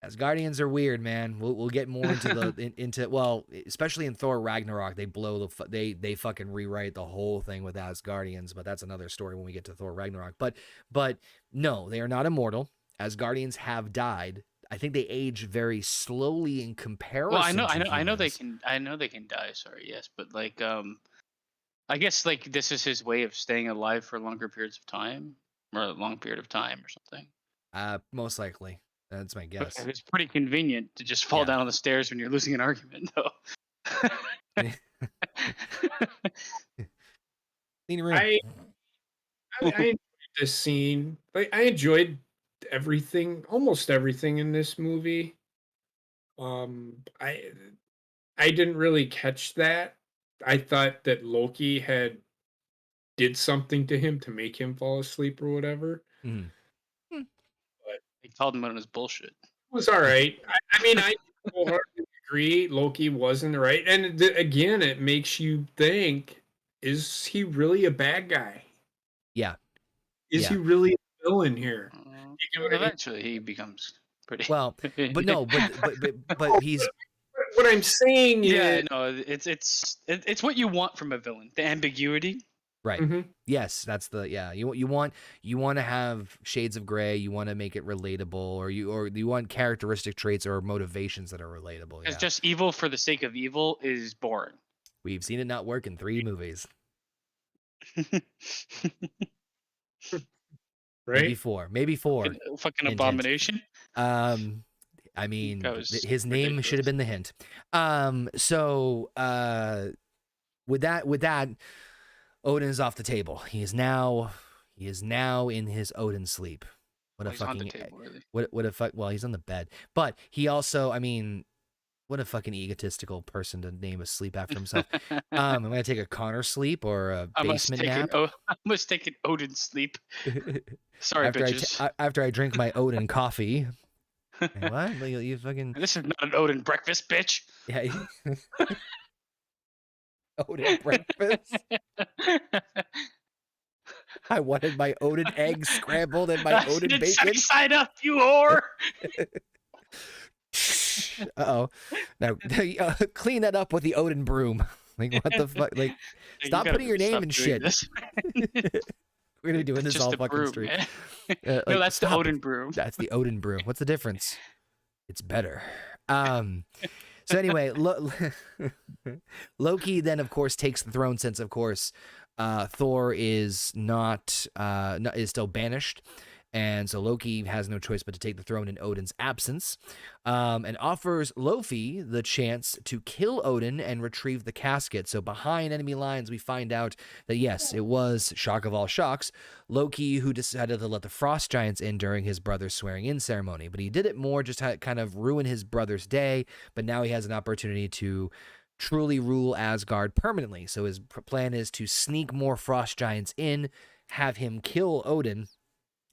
Asgardians are weird, man. We'll get more into well, especially in Thor Ragnarok, they blow they fucking rewrite the whole thing with Asgardians, but that's another story when we get to Thor Ragnarok. But no, they are not immortal. Asgardians have died. I think they age very slowly in comparison. Well, I know they can die. Sorry, yes, but like I guess like this is his way of staying alive for longer periods of time, or a long period of time, or something. Most likely. That's my guess. It's pretty convenient to just fall down on the stairs when you're losing an argument, though. I enjoyed this scene. I enjoyed almost everything in this movie. I didn't really catch that. I thought that Loki did something to him to make him fall asleep or whatever. Mm. He told him it was bullshit. It was all right. I mean, I wholeheartedly agree Loki wasn't right. And again, it makes you think, is he really a bad guy? Yeah. Is he really a villain here? Eventually, he becomes pretty... Well, but no, but he's... What I'm saying is... Yeah, no, it's what you want from a villain. The ambiguity. Right. Mm-hmm. Yes, that's the You want to have shades of gray. You want to make it relatable, or you want characteristic traits or motivations that are relatable. It's Yeah, just evil for the sake of evil is boring. we've seen it not work in 3 movies, maybe Right? 4, maybe 4. Fucking Hint, hint. abomination. I mean, That was his name should have ridiculous. been the hint. So, with that, Odin is off the table. He is now in his Odin sleep. What Well, a he's on the fucking table, really. what a fuck. Well, he's on the bed, but he also, I mean, what a fucking egotistical person to name a sleep after himself. Am I gonna take a Connor sleep or a I must basement take nap? I must take an Odin sleep. Sorry, bitches. After I drink my Odin coffee. Hey, what? You fucking This is not an Odin breakfast, bitch. yeah. Odin breakfast. I wanted my Odin eggs scrambled and my Odin Didn't bacon. sign up, you whore. Uh-oh. Now clean that up with the Odin broom. Like, what the fuck? Like, You stop gotta putting your name stop in doing shit. this. We're gonna be doing this Just all a fucking broom, stream. man. No, No, that's the stop. Odin broom. That's the Odin broom. What's the difference? It's better. So anyway, Loki then, of course, takes the throne since, of course, Thor is is still banished. And so Loki has no choice but to take the throne in Odin's absence, and offers Loki the chance to kill Odin and retrieve the casket. So behind enemy lines, we find out that, yes, it was, shock of all shocks, Loki who decided to let the frost giants in during his brother's swearing-in ceremony. But he did it more just to kind of ruin his brother's day, but now he has an opportunity to truly rule Asgard permanently. So his plan is to sneak more frost giants in, have him kill Odin,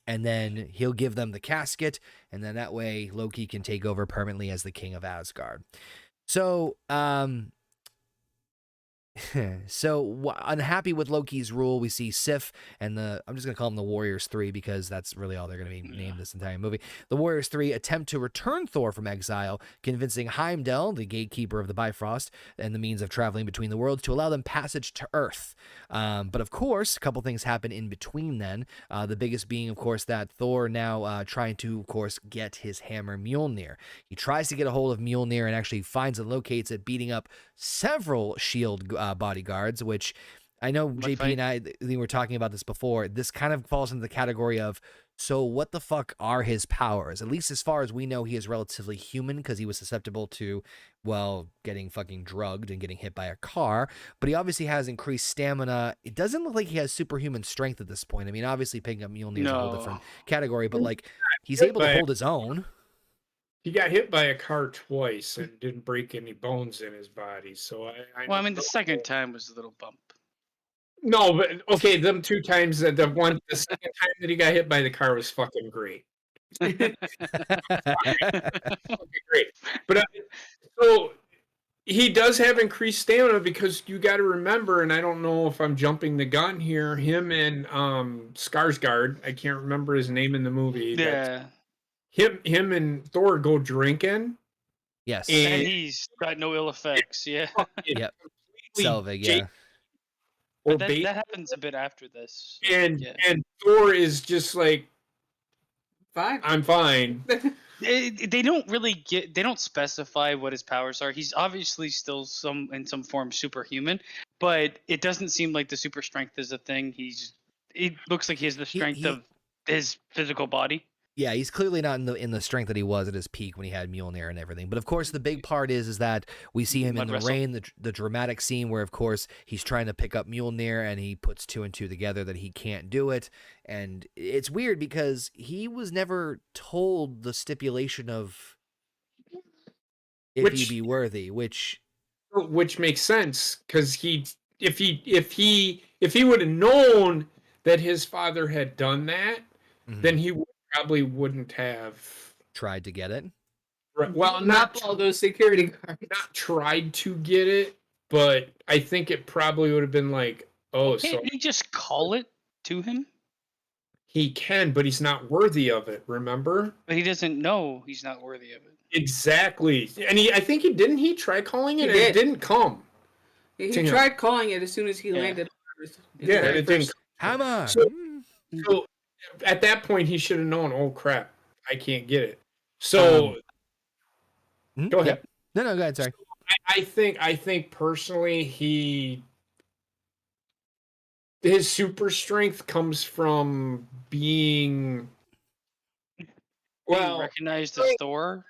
and then he'll give them the casket, and then that way Loki can take over permanently as the king of Asgard. So, unhappy with Loki's rule, we see Sif and I'm just going to call them the Warriors 3 because that's really all they're going to be named this entire movie. The Warriors 3 attempt to return Thor from exile, convincing Heimdall, the gatekeeper of the Bifrost, and the means of traveling between the worlds to allow them passage to Earth. But of course, a couple things happen in between then. The biggest being, of course, that Thor now trying to, of course, get his hammer Mjolnir. He tries to get a hold of Mjolnir and actually finds and locates it, beating up several shield bodyguards, which I know JP and I were talking about this before. This kind of falls into the category of, so what the fuck are his powers? At least as far as we know, he is relatively human because he was susceptible to, well, getting fucking drugged and getting hit by a car. But he obviously has increased stamina. It doesn't look like he has superhuman strength at this point. I mean, obviously picking up Mjolnir is a whole different category, but like he's able to hold his own. He got hit by a car twice and didn't break any bones in his body. So I mean, the second time was a little bump. No, but okay, them 2 times the second time that he got hit by the car was fucking great. Fucking great. But so he does have increased stamina because you got to remember, and I don't know if I'm jumping the gun here. Him and Skarsgård, I can't remember his name in the movie. Yeah. Him and Thor go drinking. Yes. And he's got no ill effects. Yeah. Yep. Selvig, yeah. Or that happens a bit after this. And Thor is just like, Fine. I'm fine. They don't specify what his powers are. He's obviously still in some form superhuman, but it doesn't seem like the super strength is a thing. It looks like he has the strength of his physical body. Yeah, he's clearly not in the strength that he was at his peak when he had Mjolnir and everything. But of course, the big part is that we see him in the rain, the dramatic scene where, of course, he's trying to pick up Mjolnir and he puts 2 and 2 together that he can't do it. And it's weird because he was never told the stipulation of if he be worthy, which makes sense because if he would have known that his father had done that, then he probably wouldn't have tried to get it. Right. Well, not all those security guards. Not tried to get it, but I think it probably would have been like, Can't he just call it to him? He can, but he's not worthy of it, remember? But he doesn't know he's not worthy of it. Exactly. And I think he try calling it, and it didn't come. He tried calling it as soon as he landed Yeah, and it didn't. Hammer. So, so at that point, he should have known. Oh crap! I can't get it. So go ahead. Yep. No, go ahead. Sorry. I think personally, his super strength comes from being recognized as Thor.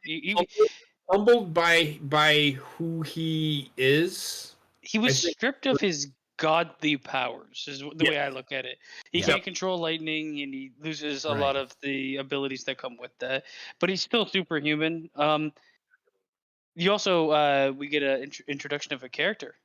humbled by who he is. He was stripped of his godly powers, is the way I look at it. He can't control lightning, and he loses a lot of the abilities that come with that. But he's still superhuman. You also we get an introduction of a character.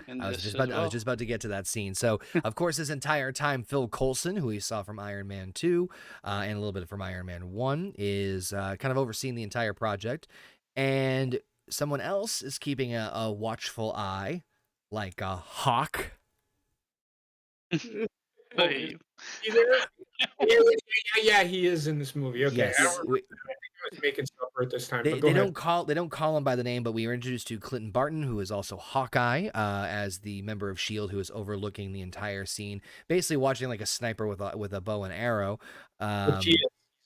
I was just about to get to that scene. So, of course, this entire time, Phil Coulson, who we saw from Iron Man 2 and a little bit from Iron Man 1, is kind of overseeing the entire project. And someone else is keeping a watchful eye, like a hawk. Yeah, he is in this movie. Okay, yes. I was making supper at this time. They don't call him by the name, but we are introduced to Clinton Barton, who is also Hawkeye, as the member of S.H.I.E.L.D. who is overlooking the entire scene, basically watching like a sniper with a bow and arrow.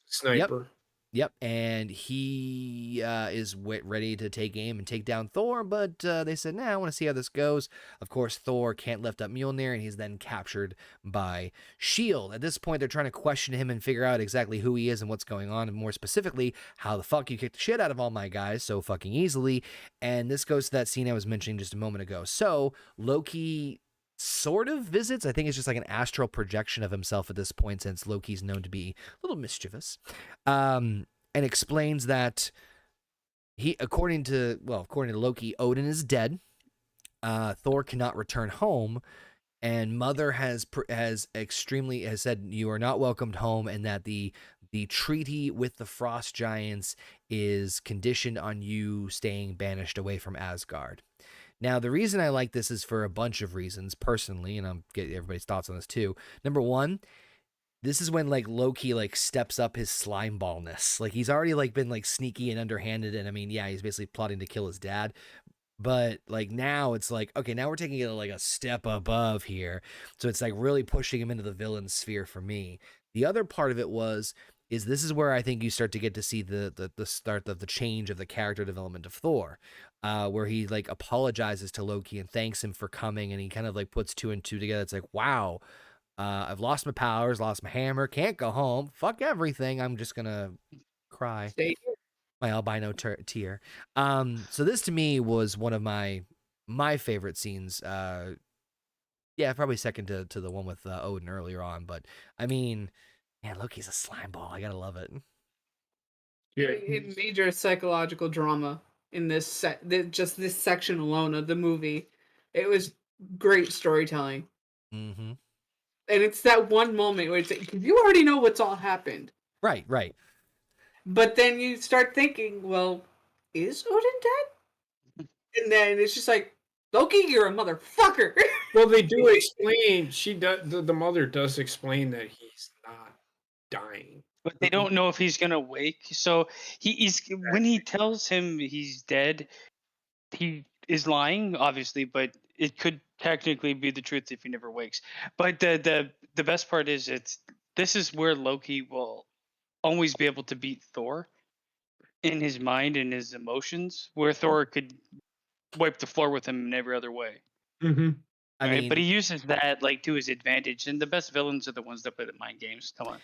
Sniper. Yep, and he is ready to take aim and take down Thor, but they said, I want to see how this goes. Of course, Thor can't lift up Mjolnir, and he's then captured by S.H.I.E.L.D. At this point, they're trying to question him and figure out exactly who he is and what's going on, and more specifically, how the fuck you kicked the shit out of all my guys so fucking easily. And this goes to that scene I was mentioning just a moment ago. So, Loki sort of visits. I think it's just like an astral projection of himself at this point, since Loki's known to be a little mischievous, and explains that according to Loki, Odin is dead. Thor cannot return home, and Mother has said you are not welcomed home, and that the treaty with the Frost Giants is conditioned on you staying banished away from Asgard. Now, the reason I like this is for a bunch of reasons personally, and I'll get everybody's thoughts on this too. Number one, this is when like Loki like steps up his slime ballness. Like he's already like been like sneaky and underhanded, and I mean, yeah, he's basically plotting to kill his dad. But like now it's like, okay, now we're taking it like a step above here. So it's like really pushing him into the villain sphere for me. The other part of it is this is where I think you start to get to see the start of the change of the character development of Thor, where he like apologizes to Loki and thanks him for coming, and he kind of like puts two and two together. It's like, wow, I've lost my powers, lost my hammer, can't go home, fuck everything. I'm just gonna cry. My albino tear. So this to me was one of my favorite scenes. Yeah, probably second to the one with Odin earlier on, but I mean, man, Loki's a slime ball. I gotta love it. Yeah, major psychological drama in this just this section alone of the movie. It was great storytelling. Mm-hmm. And it's that one moment where it's like, you already know what's all happened. Right. But then you start thinking, well, is Odin dead? And then it's just like, Loki, you're a motherfucker. Well, they do explain. The mother does explain that he's not dying, but they don't know if he's gonna wake. So he's when he tells him he's dead, he is lying, obviously, but it could technically be the truth if he never wakes. But the best part is this is where Loki will always be able to beat Thor in his mind and his emotions, where Thor could wipe the floor with him in every other way. Mm-hmm. I mean, but he uses that like to his advantage, and the best villains are the ones that play the mind games. Come on.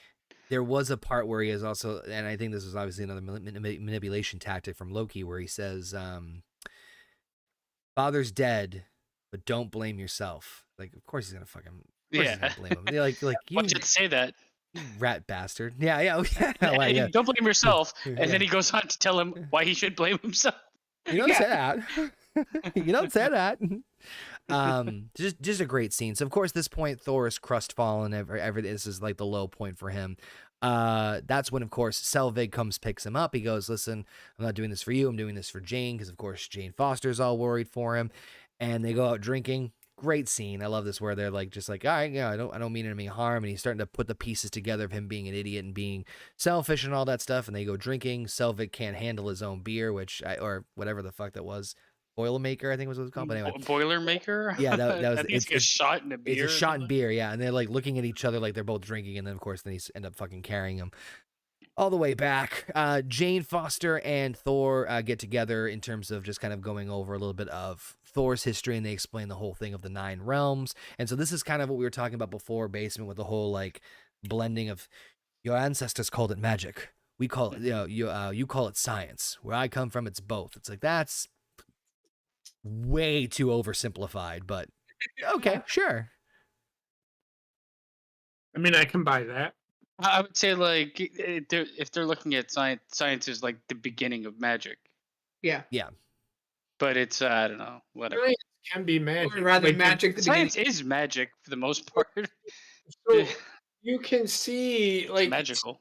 There was a part where he is also, and I think this was obviously another manipulation tactic from Loki, where he says, "Father's dead, but don't blame yourself." Like, of course he's gonna fucking he's gonna blame him. Like you why did you say that? Rat bastard. Yeah. Yeah. Don't blame yourself. And then he goes on to tell him why he should blame himself. You don't say that. You don't say that. Just a great scene. So of course, this point, Thor is crestfallen. This is like the low point for him. That's when, of course, Selvig picks him up. He goes, "Listen, I'm not doing this for you. I'm doing this for Jane," because of course Jane Foster's all worried for him. And they go out drinking. Great scene. I love this where they're like, just like, all right, yeah, I don't mean any harm. And he's starting to put the pieces together of him being an idiot and being selfish and all that stuff. And they go drinking. Selvig can't handle his own beer, or whatever the fuck that was. Boilermaker, I think was what it was called. But anyway, Boilermaker. yeah, that was I think it's a shot in a beer. It's a shot in beer, yeah, and they're like looking at each other like they're both drinking, and then of course then end up fucking carrying him all the way back. Jane Foster and Thor get together in terms of just kind of going over a little bit of Thor's history, and they explain the whole thing of the 9 realms. And so this is kind of what we were talking about before, Basement, with the whole like blending of your ancestors called it magic. We call it, you call it science. Where I come from, it's both. It's like that's way too oversimplified, but okay, sure. I mean, I can buy that. I would say like if they're looking at science is like the beginning of magic. Yeah. But it's I don't know, whatever. Science can be magic. Or rather, Like, magic. The Science is magic for the most part. So you can see like Magical.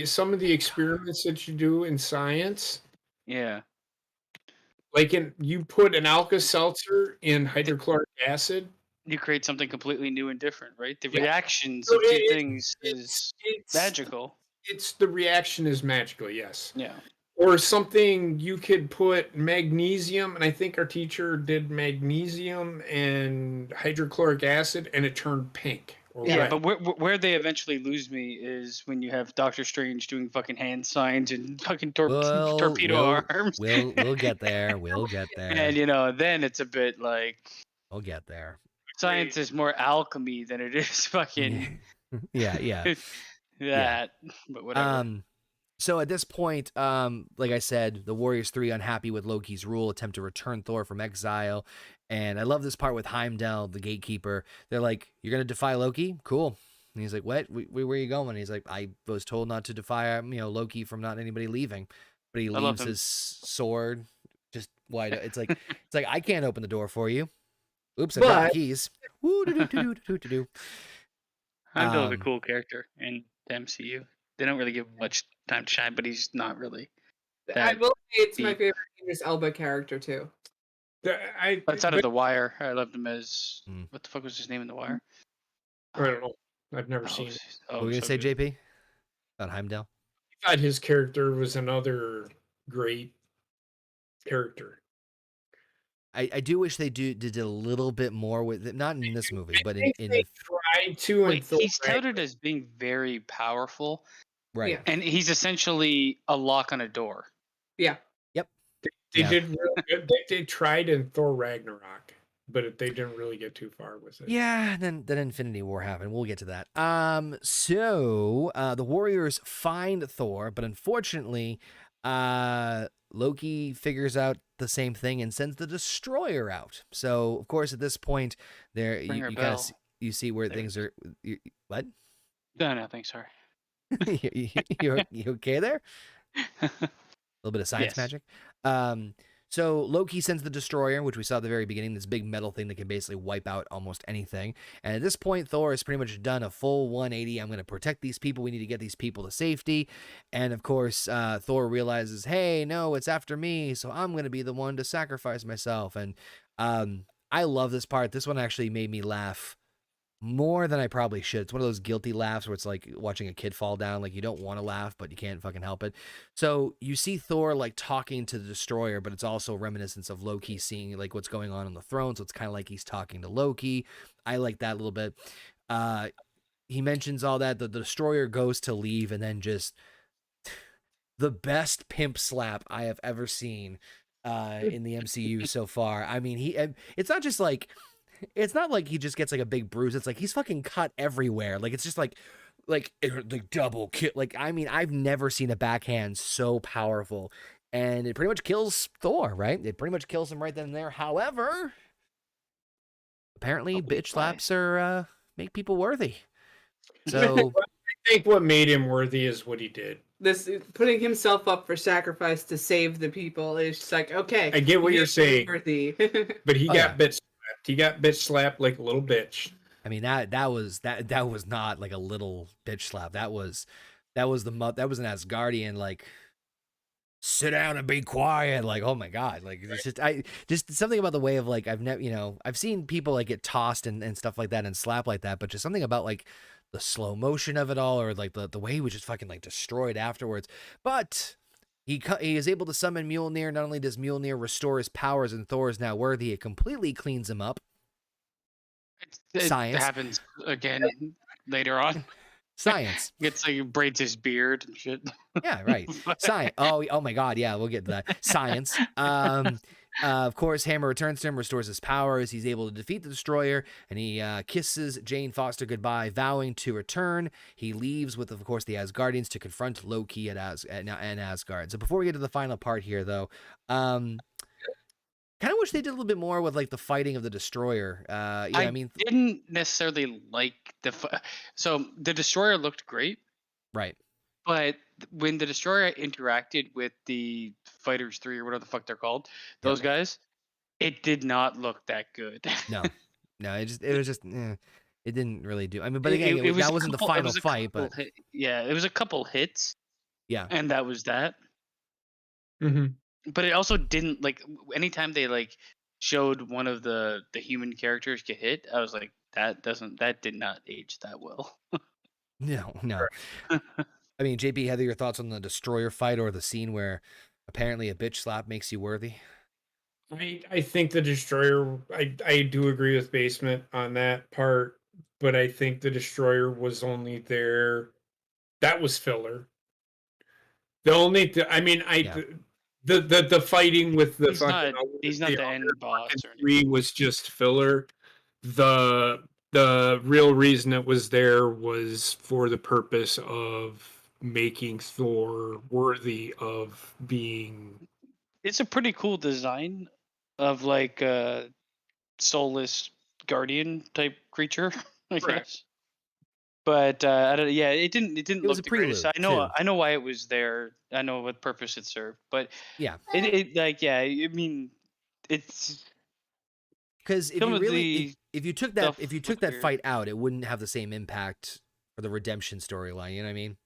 some of the experiments that you do in science. Yeah. Like you put an Alka-Seltzer in hydrochloric acid. You create something completely new and different, right? The Yeah. reactions So of two things it's is magical. It's the reaction is magical, yes. Yeah. Or something you could put magnesium, and I think our teacher did magnesium and hydrochloric acid, and it turned pink. Or Yeah, red. but where they eventually lose me is when you have Doctor Strange doing fucking hand signs and fucking torpedo arms. We'll get there. We'll get there. And then it's a bit like We'll get there. science is more alchemy than it is fucking Yeah. that. But whatever. So at this point, like I said, the Warriors 3, unhappy with Loki's rule, attempt to return Thor from exile. And I love this part with Heimdall, the gatekeeper. They're like, "You're gonna defy Loki? Cool." And he's like, "What? Where are you going?" And he's like, "I was told not to defy, Loki from not anybody leaving." But he leaves his sword just wide. It's like I can't open the door for you. Oops, I got the keys. Woo do do do do do do. Heimdall's a cool character in the MCU. They don't really give him much time to shine, but he's not really. I will say it's my favorite Idris Elba character too. Outside of The Wire, I loved him as what the fuck was his name in The Wire? I don't know. I've never seen it. What were you gonna say, good. JP? About Heimdall? I thought his character was another great character. I do wish they did a little bit more with it, not in this movie, but in they tried to. Wait, he's touted as being very powerful, right? Yeah. And he's essentially a lock on a door. Yeah. Yep. They did really good. They tried in Thor Ragnarok, but they didn't really get too far with it. Yeah, then Infinity War happened. We'll get to that. So the Warriors find Thor, but unfortunately, Loki figures out the same thing and sends the Destroyer out. So of course, at this point, there you kind of you see where things are. What? No, nothing. Sorry. you okay there? A little bit of science magic. So Loki sends the Destroyer, which we saw at the very beginning, this big metal thing that can basically wipe out almost anything. And at this point, Thor has pretty much done a full 180. I'm going to protect these people. We need to get these people to safety. And of course, Thor realizes, hey, no, it's after me. So I'm going to be the one to sacrifice myself. And I love this part. This one actually made me laugh more than I probably should. It's one of those guilty laughs where it's like watching a kid fall down. Like you don't want to laugh, but you can't fucking help it. So you see Thor like talking to the Destroyer, but it's also reminiscence of Loki seeing like what's going on the throne. So it's kind of like he's talking to Loki. I like that a little bit. He mentions all that. The Destroyer goes to leave, and then just the best pimp slap I have ever seen in the MCU so far. I mean, it's not just like, it's not like he just gets like a big bruise. It's like he's fucking cut everywhere. Like it's just like double kill. Like, I mean, I've never seen a backhand so powerful, and it pretty much kills Thor, right? It pretty much kills him right then and there. However, apparently bitch slaps are make people worthy. So I think what made him worthy is what he did. This putting himself up for sacrifice to save the people is just like, okay, I get what you're saying, worthy. but he got bitch slapped. He got bitch slapped like a little bitch. I mean, that was not like a little bitch slap. That was an Asgardian, like, sit down and be quiet. Like, oh my God. Like, it's just something about the way of like, I've seen people like get tossed and stuff like that and slap like that, but just something about like the slow motion of it all, or like the way he was just fucking like destroyed afterwards. But He is able to summon Mjolnir. Not only does Mjolnir restore his powers and Thor is now worthy, it completely cleans him up. It Science. happens again later on. Science. Gets like braids his beard and shit. Yeah, right. Science. Oh my God. Yeah, we'll get to that. Science. Of course, Hammer returns to him, restores his powers. He's able to defeat the Destroyer, and he kisses Jane Foster goodbye, vowing to return. He leaves with, of course, the Asgardians to confront Loki at Asgard. So before we get to the final part here, though, kind of wish they did a little bit more with like the fighting of the Destroyer. I mean, didn't necessarily like so the Destroyer looked great, right? But when the Destroyer interacted with the Fighters 3 or whatever the fuck they're called, those guys, it did not look that good. No, it was just it didn't really do. I mean, but again, that wasn't the final fight, but yeah, it was a couple hits. Yeah, and that was that. Mm-hmm. But it also didn't like anytime they like showed one of the human characters get hit, I was like, that did not age that well. No. I mean, JP, Heather, your thoughts on the Destroyer fight or the scene where apparently a bitch slap makes you worthy? I think the Destroyer, I do agree with Basement on that part, but I think the Destroyer was only there. That was filler. The only, the fighting with the he's not the end boss or anything. Was just filler. The real reason it was there was for the purpose of making Thor worthy of being. It's a pretty cool design of like a soulless guardian type creature, I guess. But I don't. Yeah, it didn't look the greatest. I know why it was there. I know what purpose it served. But yeah, I mean, it's because if you took that fight out, it wouldn't have the same impact for the redemption storyline. You know what I mean?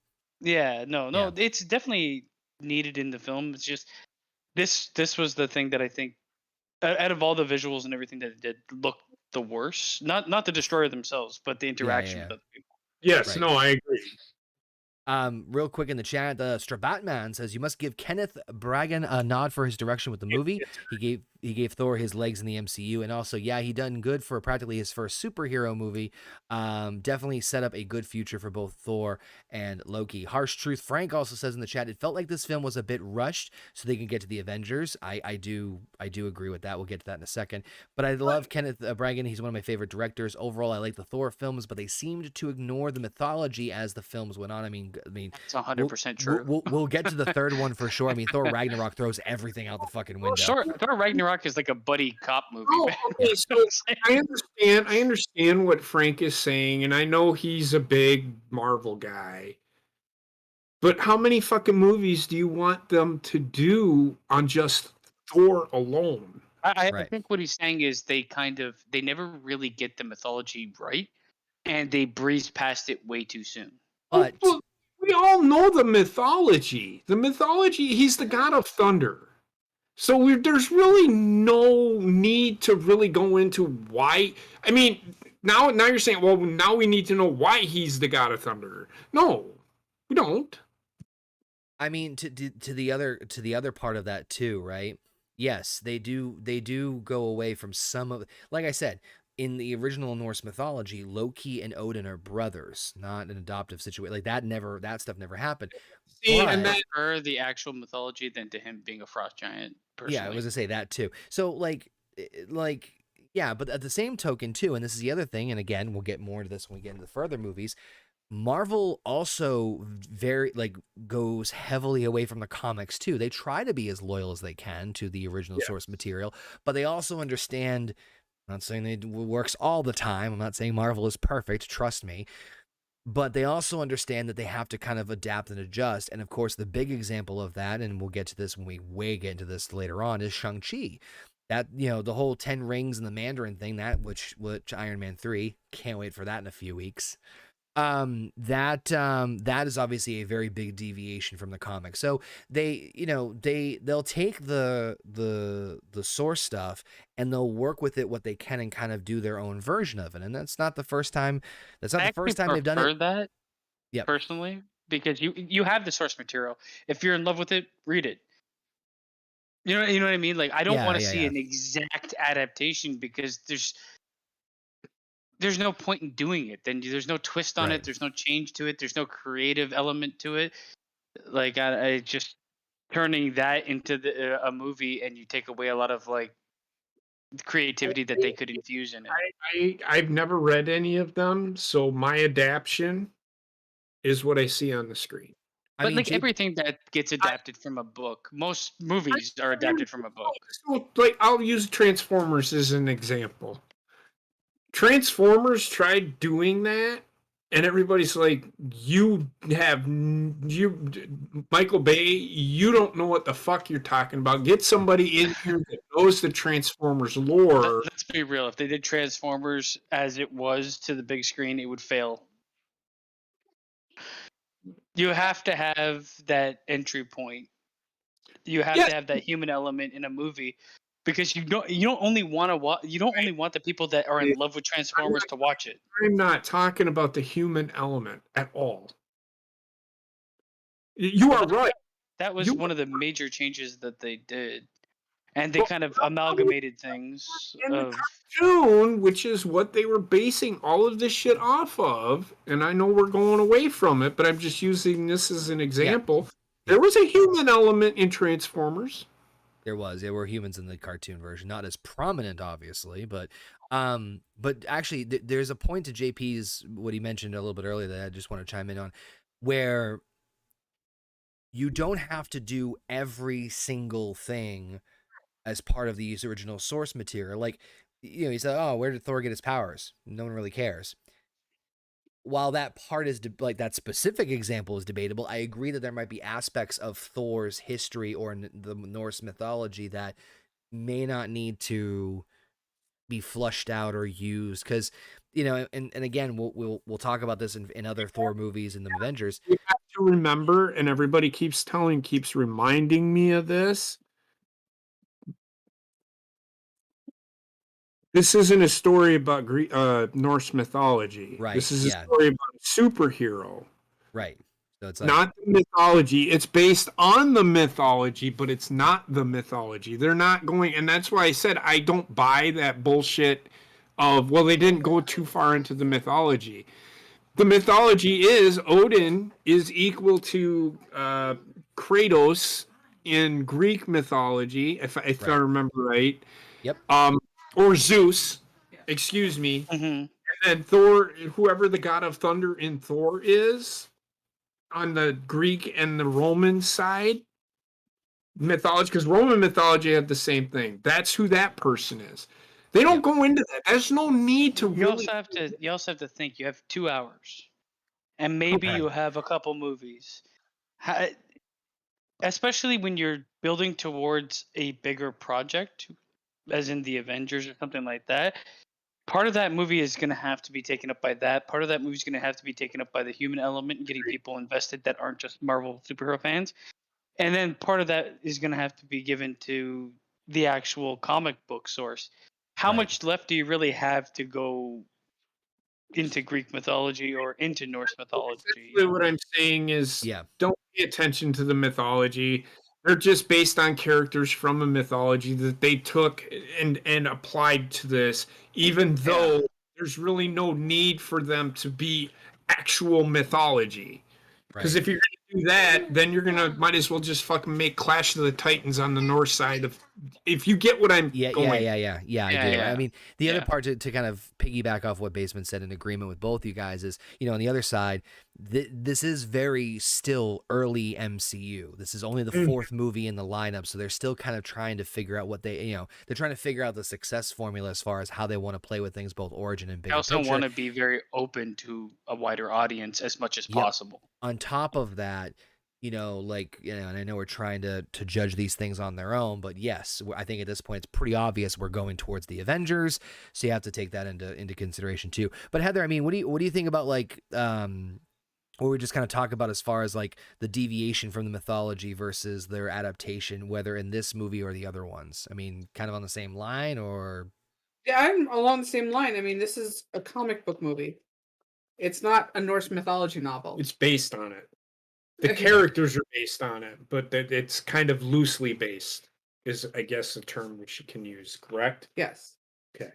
Yeah. No. It's definitely needed in the film. It's just this was the thing that I think out of all the visuals and everything that it did look the worst. Not the Destroyer themselves, but the interaction with other people. Yes, no, I agree. Real quick in the chat, Strabatman says you must give Kenneth Bragan a nod for his direction with the movie. He gave Thor his legs in the MCU, and also, yeah, he done good for practically his first superhero movie. Definitely set up a good future for both Thor and Loki. Harsh Truth Frank also says in the chat, it felt like this film was a bit rushed so they can get to the Avengers. I do agree with that. We'll get to that in a second. But I love Kenneth Bragan. He's one of my favorite directors. Overall, I like the Thor films, but they seemed to ignore the mythology as the films went on. I mean, it's 100% true. We'll get to the third one for sure. I mean, Thor Ragnarok throws everything out the fucking window. Sure, Thor Ragnarok is like a buddy cop movie. Oh, okay, so I understand what Frank is saying, and I know he's a big Marvel guy. But how many fucking movies do you want them to do on just Thor alone? I think what he's saying is they never really get the mythology right, and they breeze past it way too soon. But we all know the mythology. The mythology, he's the god of thunder. So there's really no need to really go into why. I mean, now you're saying, well, now we need to know why he's the god of thunder. No, we don't. I mean, to the other part of that too, right? Yes, they do go away from some of, like I said, in the original Norse mythology, Loki and Odin are brothers, not an adoptive situation. Like that stuff never happened. See, and I prefer the actual mythology than to him being a frost giant. Personally. Yeah, I was gonna say that too. So yeah, but at the same token too, and this is the other thing, and again, we'll get more into this when we get into the further movies. Marvel also goes heavily away from the comics too. They try to be as loyal as they can to the original source material, but they also understand. I'm not saying it works all the time. I'm not saying Marvel is perfect. Trust me. But they also understand that they have to kind of adapt and adjust. And of course, the big example of that, and we'll get to this when we get into this later on, is Shang-Chi. That, the whole 10 rings and the Mandarin thing, that which Iron Man 3, can't wait for that in a few weeks. That is obviously a very big deviation from the comics. So they'll take the source stuff and they'll work with it what they can and kind of do their own version of it. And that's not the first time. That's not the first time they've done it. That, yeah, personally, because you have the source material. If you're in love with it, read it. You know what I mean? Like I don't want to see an exact adaptation because there's no point in doing it. Then there's no twist on it. There's no change to it. There's no creative element to it. Like I just turning that into a movie, and you take away a lot of like creativity that they could infuse in it. I've never read any of them, so my adaptation is what I see on the screen. But like everything that gets adapted from a book, most movies are adapted from a book. So, like, I'll use Transformers as an example. Transformers tried doing that, and everybody's like, Michael Bay, you don't know what the fuck you're talking about. Get somebody in here that knows the Transformers lore. Let's be real. If they did Transformers as it was to the big screen, it would fail. You have to have that entry point. You have to have that human element in a movie, because you don't only want the people that are in love with Transformers to watch it. I'm not talking about the human element at all. You are right. That was one of the major changes that they did. And they kind of amalgamated things. The cartoon, which is what they were basing all of this shit off of, and I know we're going away from it, but I'm just using this as an example. Yeah. There was a human element in Transformers. There were humans in the cartoon version, not as prominent, obviously, but actually, there's a point to JP's what he mentioned a little bit earlier that I just want to chime in on, where you don't have to do every single thing as part of the original source material. Like, he said, oh, where did Thor get his powers? No one really cares. While that part is that specific example is debatable, I agree that there might be aspects of Thor's history or the Norse mythology that may not need to be flushed out or used, because and again, we'll talk about this in other Thor movies and the Avengers. You have to remember, and everybody keeps reminding me of this. This isn't a story about Norse mythology. Right. This is a story about a superhero. Right. So it's not the mythology. It's based on the mythology, but it's not the mythology. They're not going, and that's why I said I don't buy that bullshit of, well, they didn't go too far into the mythology. The mythology is Odin is equal to Kratos in Greek mythology, if I remember right. Yep. Or Zeus, excuse me. Mm-hmm. And then Thor, whoever the god of thunder in Thor is, on the Greek and the Roman side, mythology, because Roman mythology had the same thing. That's who that person is. They don't go into that. There's no need to you also have to think you have 2 hours, and maybe you have a couple movies. Especially when you're building towards a bigger project, as in the Avengers or something like that, part of that movie is going to have to be taken up by that. Part of that movie is going to have to be taken up by the human element and getting people invested that aren't just Marvel superhero fans. And then part of that is going to have to be given to the actual comic book source. How much left do you really have to go into Greek mythology or into Norse mythology? Basically what I'm saying is, don't pay attention to the mythology. They're just based on characters from a mythology that they took and applied to this, even though there's really no need for them to be actual mythology. Because if you're going to do that, then you're going to might as well just fucking make Clash of the Titans on the North side of. If you get what I'm going. I do. I mean, the other part to kind of piggyback off what Baseman said, in agreement with both you guys, is on the other side, this is very still early MCU. This is only the fourth movie in the lineup, so they're still kind of trying to figure out what they're trying to figure out the success formula as far as how they want to play with things, both origin and big. I also want to be very open to a wider audience as much as possible. On top of that, and I know we're trying to judge these things on their own, but yes, I think at this point it's pretty obvious we're going towards the Avengers, so you have to take that into consideration too. But Heather, I mean, what do you think about what we just kind of talk about as far as like the deviation from the mythology versus their adaptation, whether in this movie or the other ones? I mean, kind of on the same line, or? Yeah, I'm along the same line. I mean, this is a comic book movie. It's not a Norse mythology novel. It's based on it. The characters are based on it, but that it's kind of loosely based is, I guess, a term which you can use. Correct? Yes. Okay.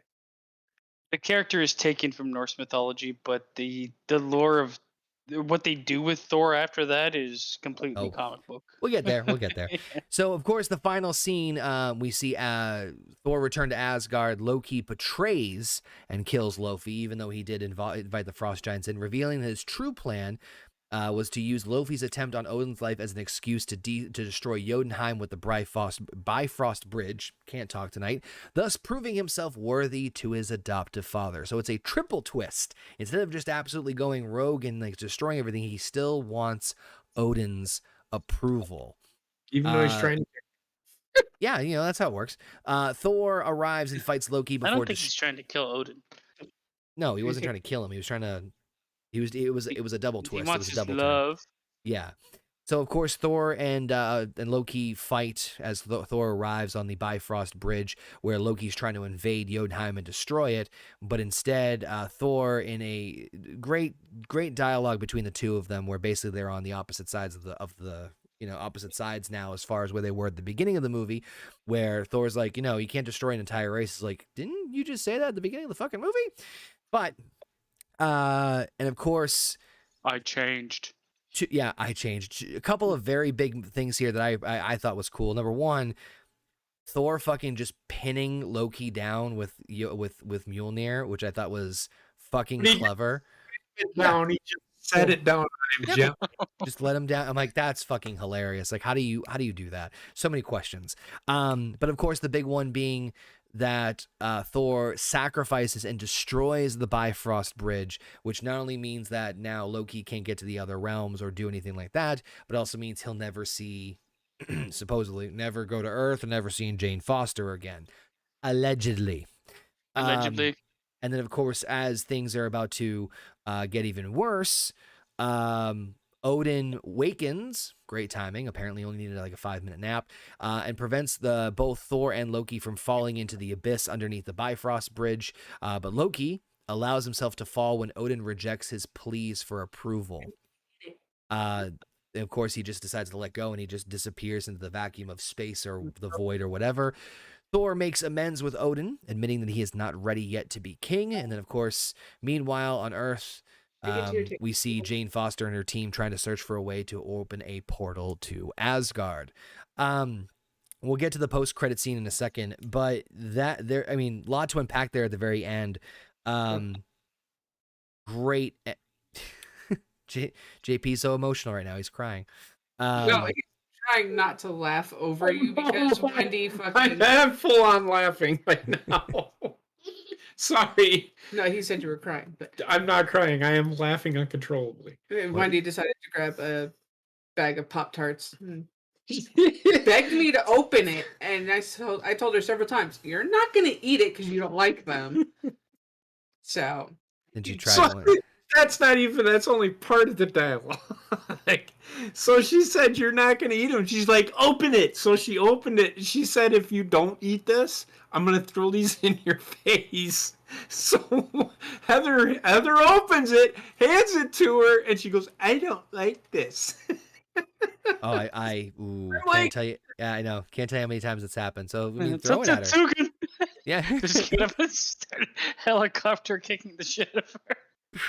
The character is taken from Norse mythology, but the lore of what they do with Thor after that is completely Oh. comic book. We'll get there. We'll get there. Yeah. So, of course, the final scene, we see Thor return to Asgard. Loki betrays and kills Loki, even though he did invite the Frost Giants in, revealing that his true plan was to use Loki's attempt on Odin's life as an excuse to destroy Jotunheim with the Bifrost Bridge. Can't talk tonight. Thus proving himself worthy to his adoptive father. So it's a triple twist. Instead of just absolutely going rogue and like destroying everything, he still wants Odin's approval. Even though he's trying to. Yeah, you know, that's how it works. Thor arrives and fights Loki before. I don't think he's trying to kill Odin. No, he wasn't trying to kill him. He was trying to. It was a double twist. He wants it was a his double love. turn. Yeah. So of course Thor and Loki fight as Thor arrives on the Bifrost Bridge, where Loki's trying to invade Jotunheim and destroy it, but instead Thor, in a great dialogue between the two of them, where basically they're on the opposite sides of the opposite sides now as far as where they were at the beginning of the movie, where Thor's like, you can't destroy an entire race. It's like, didn't you just say that at the beginning of the fucking movie? But and of course, I changed. I changed. A couple of very big things here that I thought was cool. Number one, Thor fucking just pinning Loki down with Mjolnir, which I thought was fucking clever. Down, he just set it down on him gently. Just let him down. I'm like, that's fucking hilarious. Like, how do you do that? So many questions. But of course, the big one being that Thor sacrifices and destroys the Bifrost Bridge, which not only means that now Loki can't get to the other realms or do anything like that, but also means he'll never see, supposedly, never go to Earth and never see Jane Foster again. Allegedly. And then, of course, as things are about to get even worse, Odin awakens, great timing, apparently only needed like a 5-minute nap, and prevents both Thor and Loki from falling into the abyss underneath the Bifrost Bridge. But Loki allows himself to fall when Odin rejects his pleas for approval. Of course, he just decides to let go, and he just disappears into the vacuum of space or the void or whatever. Thor makes amends with Odin, admitting that he is not ready yet to be king. And then, of course, meanwhile on Earth, we see Jane Foster and her team trying to search for a way to open a portal to Asgard. We'll get to the post-credit scene in a second, but a lot to unpack there at the very end. Great. JP's so emotional right now. He's crying. No, he's trying not to laugh over you because Wendy fucking. I'm full on laughing right now. Sorry. No, he said you were crying, but I'm not crying. I am laughing uncontrollably. Wendy decided to grab a bag of Pop-Tarts. Begged me to open it, and I told her seveul times, "You're not going to eat it because you don't like them." So. Did you try? That's only part of the dialogue. So she said, "You're not going to eat them." She's like, "Open it." So she opened it. She said, "If you don't eat this, I'm going to throw these in your face." So Heather opens it, hands it to her, and she goes, "I don't like this." Oh, can't tell you. Yeah, I know. Can't tell you how many times it's happened. So throw it at her. Yeah. Just gonna start helicopter kicking the shit out of her.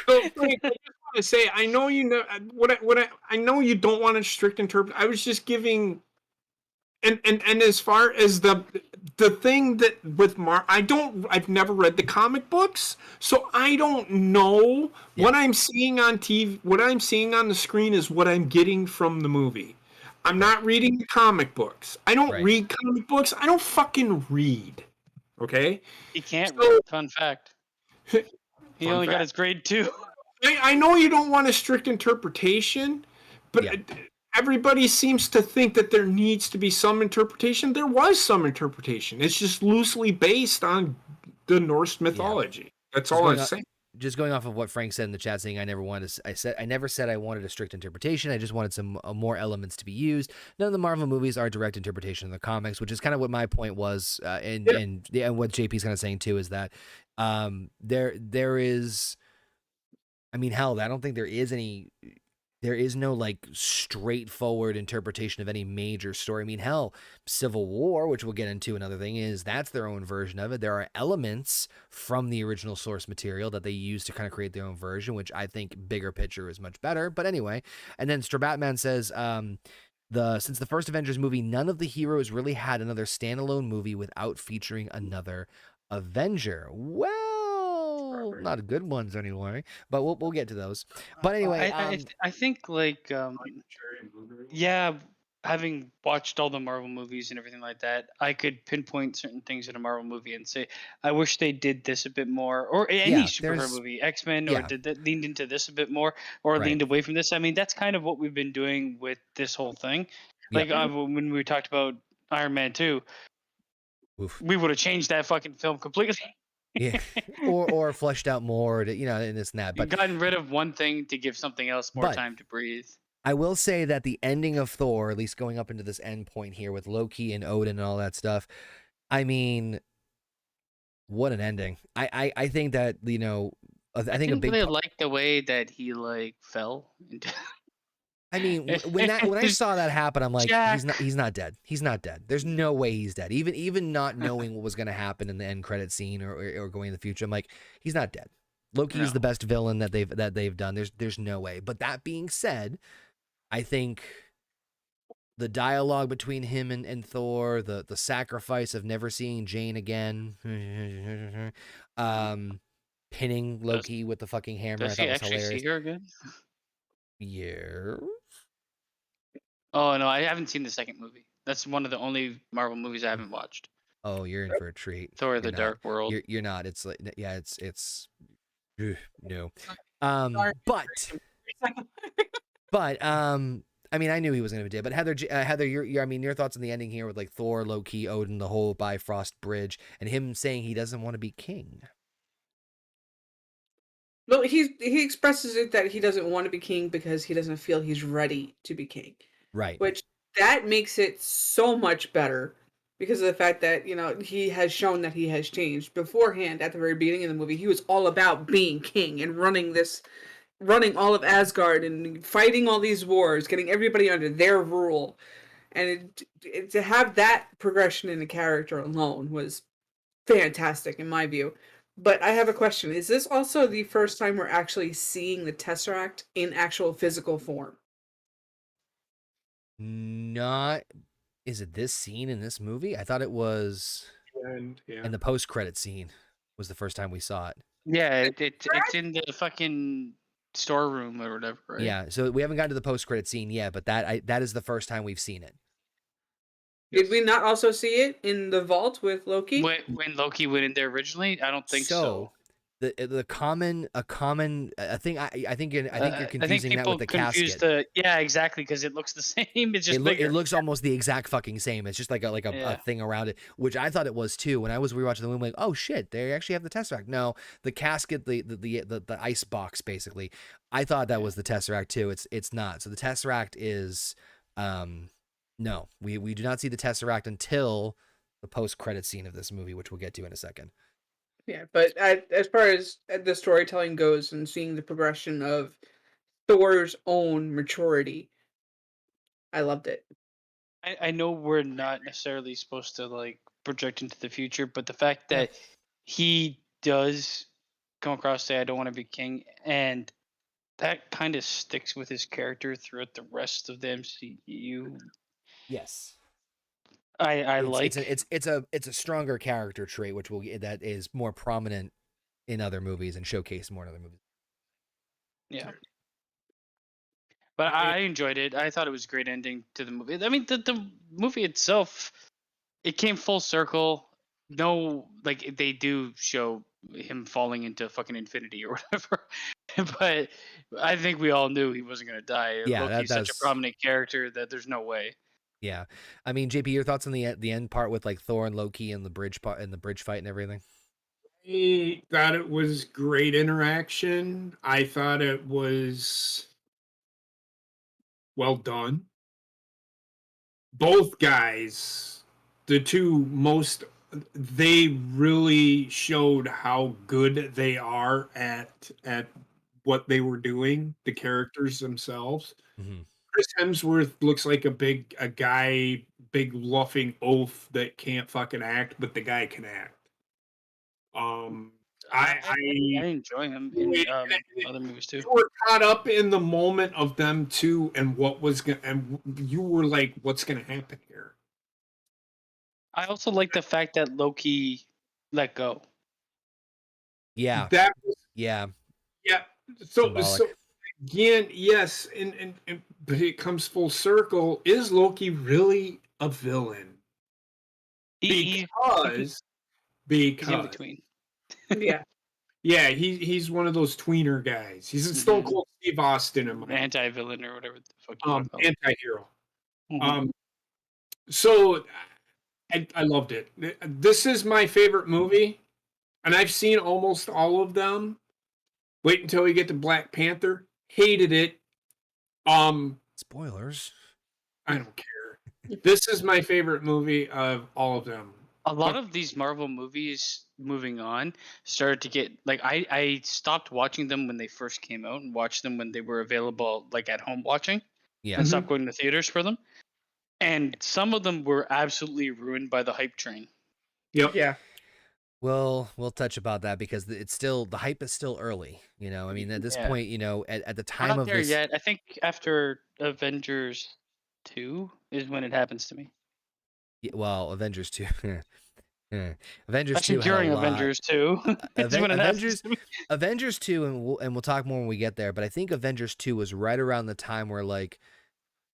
So, I just want to say, I know I know you don't want a strict interpret. I was just giving, and as far as the thing that with I've never read the comic books, so I don't know what I'm seeing on TV. What I'm seeing on the screen is what I'm getting from the movie. I'm not reading the comic books. I don't read comic books. I don't fucking read. Okay. He can't read. Fun fact. He only got his grade 2. I know you don't want a strict interpretation, but everybody seems to think that there needs to be some interpretation. There was some interpretation. It's just loosely based on the Norse mythology. That's all I'm saying. Just going off of what Frank said in the chat, saying I never said I wanted a strict interpretation. I just wanted some more elements to be used. None of the Marvel movies are direct interpretation of the comics, which is kind of what my point was, and what JP's kind of saying too is that there is, I mean, hell, I don't think there is anything there is no like straightforward interpretation of any major story. I mean, hell, Civil War, which we'll get into another thing, is that's their own version of it. There are elements from the original source material that they use to kind of create their own version, which I think bigger picture is much better. But anyway, and then Strabatman says, since the first Avengers movie, none of the heroes really had another standalone movie without featuring another Avenger. Well, not good ones anyway, but we'll get to those. But anyway, I think like yeah, having watched all the Marvel movies and everything like that, I could pinpoint certain things in a Marvel movie and say, I wish they did this a bit more, or any Yeah, superhero there's- movie, X-Men, or yeah. did that leaned into this a bit more, or Right. leaned away from this. I mean, that's kind of what we've been doing with this whole thing. Yep. Like when we talked about Iron Man 2, Oof. we would have changed that fucking film completely. Yeah, or fleshed out more, to, and this and that. But gotten rid of one thing to give something else more But- time to breathe. I will say that the ending of Thor, at least going up into this end point here with Loki and Odin and all that stuff, I mean, what an ending! I think that I think I a didn't big. really like the way that he like fell into. I mean, when I saw that happen, I'm like, Jack. he's not dead. He's not dead. There's no way he's dead. Even not knowing what was going to happen in the end credit scene or going in the future, I'm like, he's not dead. Loki is No. the best villain that they've done. There's no way. But that being said, I think the dialogue between him and Thor, the sacrifice of never seeing Jane again, pinning Loki with the fucking hammer, I Does thought he was actually hilarious. see her again? Yeah. Oh no, I haven't seen the second movie. That's one of the only Marvel movies I haven't watched. Oh, you're in for a treat. Thor: You're The not. Dark World. You're not. It's like, yeah, it's no. Sorry. But I mean, I knew he was gonna be dead. But Heather, your thoughts on the ending here with like Thor, Loki, Odin, the whole Bifrost Bridge, and him saying he doesn't want to be king. Well, he expresses it that he doesn't want to be king because he doesn't feel he's ready to be king. Right. Which that makes it so much better because of the fact that he has shown that he has changed. Beforehand, at the very beginning of the movie, he was all about being king and running all of Asgard and fighting all these wars, getting everybody under their rule, and to have that progression in the character alone was fantastic in my view. But I have a question: is this also the first time we're actually seeing the Tesseract in actual physical form? Not. Is it this scene in this movie? I thought it was And yeah. in the post-credit scene was the first time we saw it. Yeah, it's in the fucking storeroom or whatever, right? Yeah. So we haven't gotten to the post-credit scene yet, but that is the first time we've seen it. Did we not also see it in the vault with Loki? When Loki went in there originally, I don't think so. A common I think you're confusing that with the confuse casket. yeah, exactly, because it looks the same. It's just It bigger. looks almost the exact fucking same. It's just like a Yeah. thing around it, which I thought it was too. When I was rewatching the movie, I'm like, oh shit, they actually have the Tesseract. No, the casket, the ice box, basically. I thought that was the Tesseract too. It's not. So the Tesseract is no. We do not see the Tesseract until the post-credit scene of this movie, which we'll get to in a second. Yeah, but as far as the storytelling goes and seeing the progression of Thor's own maturity, I loved it. I know we're not necessarily supposed to like project into the future, but the fact that he does come across say I don't want to be king, and that kind of sticks with his character throughout the rest of the MCU. Yes. It's It's a stronger character trait, which that is more prominent in other movies and showcased more in other movies. Yeah. But I enjoyed it. I thought it was a great ending to the movie. I mean, the movie itself, it came full circle. No, like they do show him falling into fucking infinity or whatever. But I think we all knew he wasn't going to die. Yeah, Loki's such a that's- prominent character that there's no way. Yeah, I mean, JP, your thoughts on the end part with like Thor and Loki and the bridge part and the bridge fight and everything? I thought it was great interaction. I thought it was well done. Both guys, the two most, they really showed how good they are at what they were doing, the characters themselves. Mm-hmm. Chris Hemsworth looks like a guy, big luffing oaf that can't fucking act, but the guy can act. Um, I, I enjoy him I in other movies too. you were caught up in the moment of them two and what was going, and you were like, "What's going to happen here?" I also like the fact that Loki let go. Yeah. That was Yeah. yeah. So Symbolic. again, yes, and but it comes full circle. Is Loki really a villain? He's Because in because between. Yeah. yeah, he's one of those tweener guys. He's a Stone Cold Steve Austin in my Anti-villain or whatever the fuck you want to call it. anti-hero. Mhm. So I loved it. This is my favorite movie, and I've seen almost all of them. Wait until we get to Black Panther. Hated it. Spoilers. I don't care. This is my favorite movie of all of them. A lot of these Marvel movies moving on started to get like I stopped watching them when they first came out and watched them when they were available like at home watching. Yeah. And stopped going to theaters for them. And some of them were absolutely ruined by the hype train. Yep. Yeah. We'll touch about that because it's still the hype is still early. You know, I mean, at this point, you know, at the We're time not of there this, yet. I think after Avengers 2 is when it happens to me. well, Avengers 2. Avengers Actually, 2 had a during lot. Avengers 2 is when it happens to me. Avengers 2, and we'll talk more when we get there. But I think Avengers 2 was right around the time where like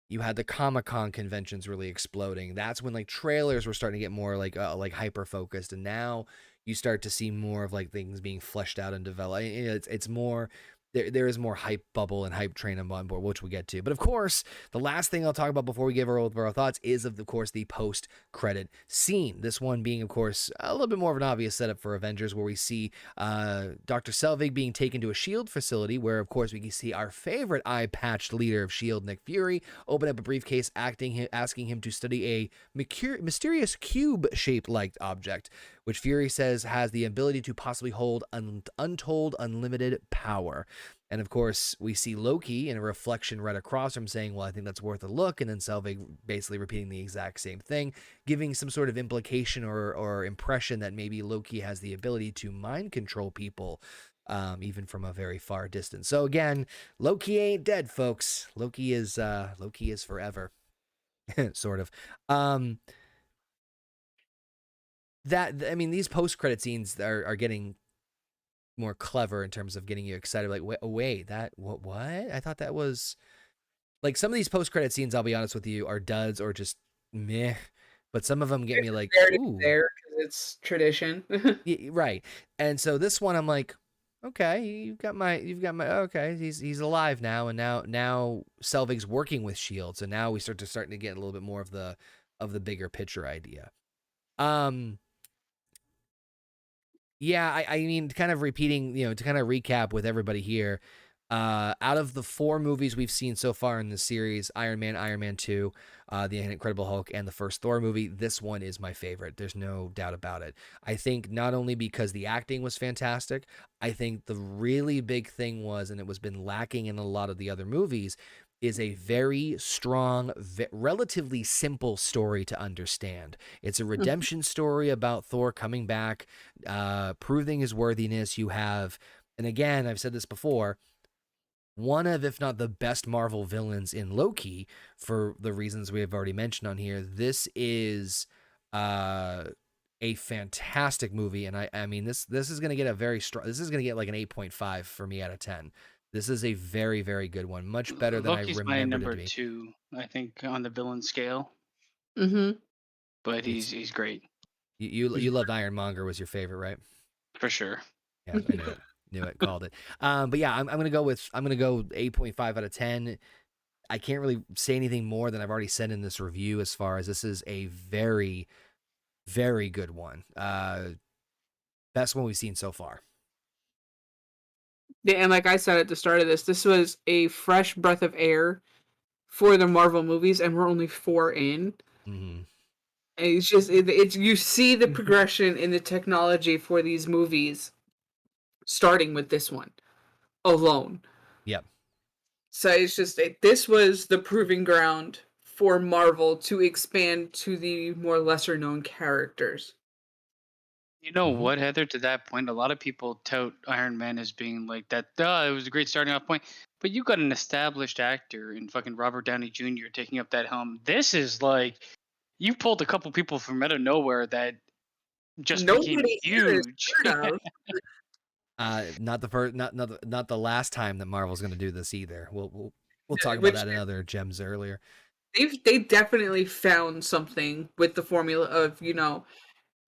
you had the Comic-Con conventions really exploding. That's when like trailers were starting to get more like hyper focused, and now you start to see more of like things being fleshed out and developed. It's more. There is more hype bubble and hype train on board, which we'll get to. But of course, the last thing I'll talk about before we give our thoughts is, of course, the post-credit scene. This one being, of course, a little bit more of an obvious setup for Avengers, where we see Dr. Selvig being taken to a S.H.I.E.L.D. facility, where, of course, we can see our favorite eye-patched leader of S.H.I.E.L.D., Nick Fury, open up a briefcase, asking him to study a mysterious cube-shaped like object, which Fury says has the ability to possibly hold untold, unlimited power. And of course, we see Loki in a reflection right across from saying, well, I think that's worth a look. And then Selvig basically repeating the exact same thing, giving some sort of implication or impression that maybe Loki has the ability to mind control people, even from a very far distance. So again, Loki ain't dead, folks. Loki is forever, sort of. These post-credit scenes are getting more clever in terms of getting you excited. Like, wait, that what? I thought that was like some of these post-credit scenes. I'll be honest with you, are duds or just meh. But some of them get me like, ooh, there because it's tradition. yeah, right. And so this one, I'm like, okay, you've got my, okay, he's alive now, and now Selvig's working with S.H.I.E.L.D. So now we starting to get a little bit more of the bigger picture idea. Yeah, I mean, kind of repeating, to kind of recap with everybody here, out of the 4 movies we've seen so far in the series, Iron Man 2, The Incredible Hulk, and the first Thor movie, this one is my favorite. There's no doubt about it. I think not only because the acting was fantastic, I think the really big thing was, and it was been lacking in a lot of the other movies, is a very strong, relatively simple story to understand. It's a redemption story about Thor coming back, proving his worthiness. You have, and again, I've said this before, one of, if not the best Marvel villains in Loki, for the reasons we have already mentioned on here. This is a fantastic movie, and I mean this is going to get a very strong. This is going to get like an 8.5 for me out of 10. This is a very, very good one. Much better than Loki's I my remembered number it to be. 2, I think, on the villain scale. Mm-hmm. But he's great You loved Ironmonger was your favorite, right? for sure. Yeah, I knew it, called it. But yeah, I'm gonna go 8.5 out of 10. I can't really say anything more than I've already said in this review. As far as this is a very, very good one. Best one we've seen so far. Yeah, and like I said at the start of this was a fresh breath of air for the Marvel movies, and we're only 4 in. Mm-hmm. And it's just it's you see the progression in the technology for these movies, starting with this one. alone. Yep. So it's just this was the proving ground for Marvel to expand to the more lesser known characters. You know Mhm. what, Heather? To that point, a lot of people tout Iron Man as being like that. It was a great starting off point. But you got an established actor in fucking Robert Downey Jr. taking up that helm. This is like you pulled a couple people from out of nowhere that just became Nobody here is huge. heard of. Not the first, not the last time that Marvel's going to do this either. We'll talk about Which that in other gems earlier. they definitely found something with the formula of,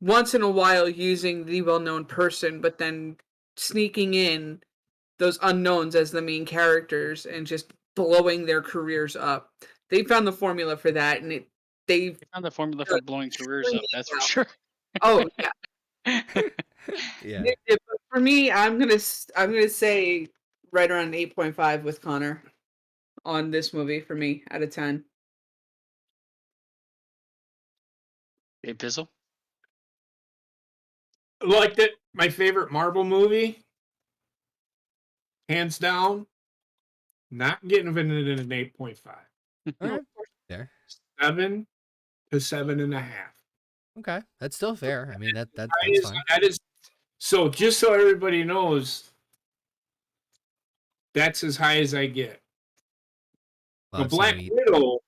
once in a while using the well-known person, but then sneaking in those unknowns as the main characters and just blowing their careers up. They found the formula for that, and they've They found the formula for done blowing careers up. extremely That's for well. sure. Oh yeah. Yeah. But for me, I'm gonna say right around 8.5 with Connor on this movie for me out of 10. Hey, Pizzle. Like that, my favorite Marvel movie, hands down, not getting it an 8.5. All right. There. 7 to 7.5. Okay. That's still fair. I mean, that's fine. That is so. Just so everybody knows, that's as high as I get. Well, The I've seen Black you eat- Widow,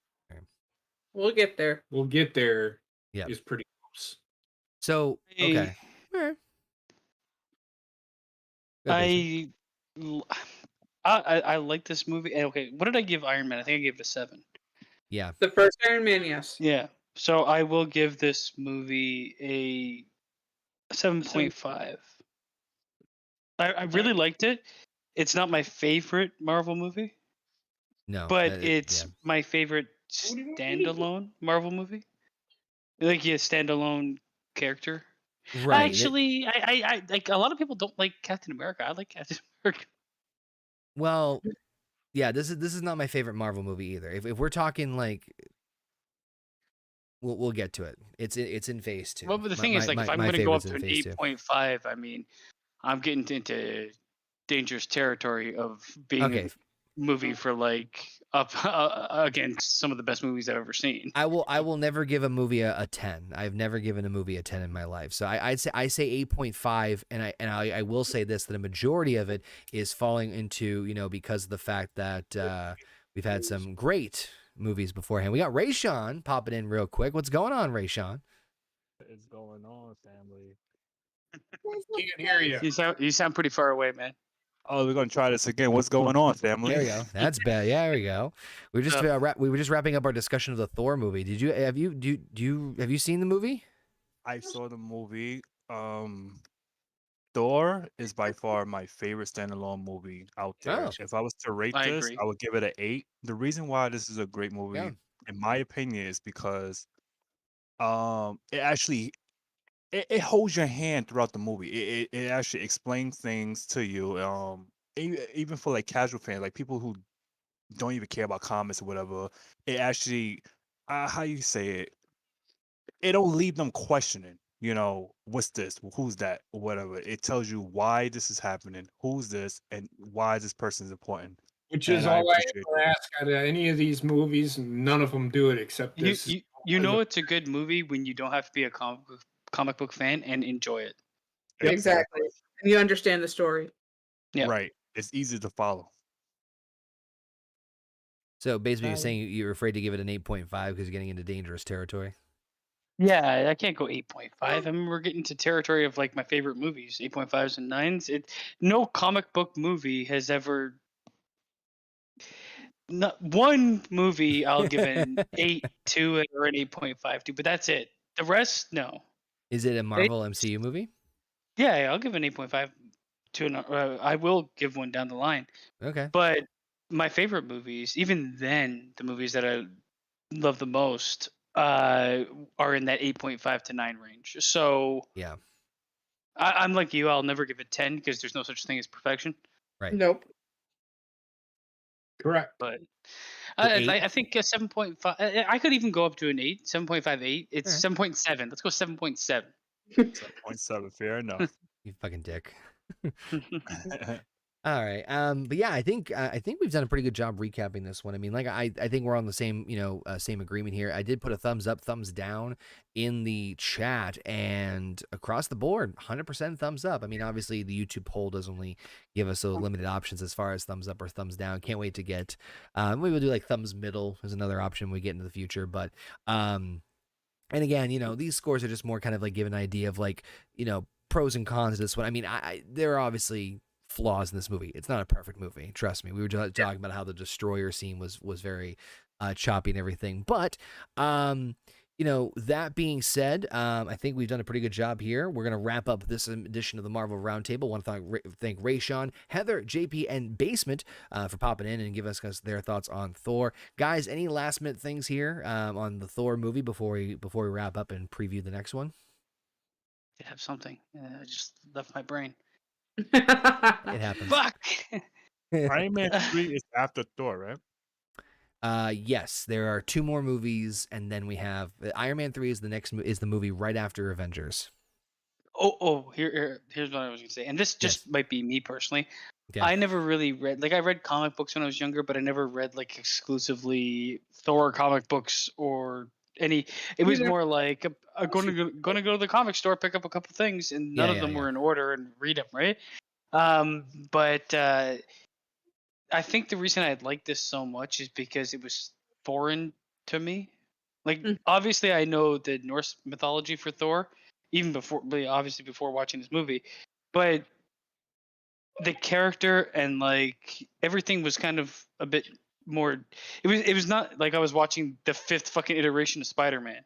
We'll get there. we'll get there. Yep. Is pretty close. So, okay. All right. Go ahead, Jason. I like this movie. Okay, what did I give Iron Man? I think I gave it a 7. Yeah. The first Iron Man, yes. Yeah. So I will give this movie a 7.5. I really liked it. It's not my favorite Marvel movie, No. but it's yeah. my favorite standalone Marvel movie. Like a standalone character. Right. Actually, I like a lot of people don't like Captain America. I like Captain America. Well, yeah. This is not my favorite Marvel movie either. If we're talking like, we'll get to it. It's in phase 2. Well, but the thing is, like, if I'm my going to go up favorite's to in an phase 2. 8.5, I mean, I'm getting into dangerous territory of being Okay. a movie for like up against some of the best movies I've ever seen. I will never give a movie a 10. I've never given a movie a 10 in my life. So I say 8.5, and I will say this, that a majority of it is falling into, because of the fact that we've had some great movies beforehand. We got Rayshawn popping in real quick. What's going on, Rayshawn? What is going on, family? Can't hear you. You sound pretty far away, man. Oh, we're gonna try this again. What's going on, family? There we go. That's bad. Yeah, there we go. We were just wrapping up our discussion of the Thor movie. Have you seen the movie? I saw the movie. Thor is by far my favorite standalone movie out there. Oh. If I was to rate I this, agree. I would give it an 8. The reason why this is a great movie, Yeah. in my opinion, is because it actually it holds your hand throughout the movie. It actually explains things to you. Even for like casual fans, like people who don't even care about comics or whatever, it actually, how you say it, it don't leave them questioning. What's this? Who's that? Or whatever. It tells you why this is happening, who's this, and why this person is important. Which And is I all I appreciate ever that. ask out of any of these movies. None of them do it except You this. you know it's a good movie when you don't have to be a comic book fan and enjoy it. Exactly. And you understand the story. Yeah. Right. It's easy to follow. So basically, you're saying you're afraid to give it an 8.5 because you're getting into dangerous territory. Yeah, I can't go 8.5. I mean, we're getting to territory of like my favorite movies, 8.5s and 9s. No comic book movie has ever. Not one movie I'll give an 8 to it or an 8.5 to, but that's it. The rest, no. Is it a Marvel MCU movie? Yeah, I'll give an 8.5 to an. I will give one down the line. Okay. But my favorite movies, even then, the movies that I love the most, are in that 8.5 to 9 range. So Yeah. I'm like you. I'll never give it 10 because there's no such thing as perfection. Right. Nope. Correct. But eight? I think a 7.5. I could even go up to an 8, 7.58. It's Alright. 7.7. Let's go 7.7. 7.7. Fair enough. You fucking dick. All right. But yeah, I think we've done a pretty good job recapping this one. I mean, like I think we're on the same, same agreement here. I did put a thumbs up, thumbs down in the chat, and across the board, 100% thumbs up. I mean, obviously the YouTube poll does only give us a limited options as far as thumbs up or thumbs down. Can't wait to get we will do like thumbs middle is another option we get into the future, but and again, these scores are just more kind of like give an idea of like, pros and cons of this one. I mean, there are obviously flaws in this movie. It's not a perfect movie. Trust me. We were just talking about how the destroyer scene was very choppy and everything. But that being said, I think we've done a pretty good job here. We're gonna wrap up this edition of the Marvel Roundtable. Want to thank Rayshawn, Heather, JP, and Basement for popping in and giving us their thoughts on Thor. Guys, any last minute things here on the Thor movie before we wrap up and preview the next one? I have something. I just left my brain. It happens. Fuck. Iron Man 3 is after Thor, right? Yes, there are 2 more movies, and then we have Iron Man 3 is the movie right after Avengers. Here's what I was gonna say, and this just might be me personally. Okay. I never really read, like, I read comic books when I was younger, but I never read like exclusively Thor comic books or any. It was more like I'm going to go to the comic store, pick up a couple things, and none of them were in order, and read them, right? But I think the reason I liked this so much is because it was foreign to me. Like, obviously, I know the Norse mythology for Thor, even before watching this movie, but the character and like everything was kind of a bit more. It was not like I was watching the 5th fucking iteration of Spider-Man.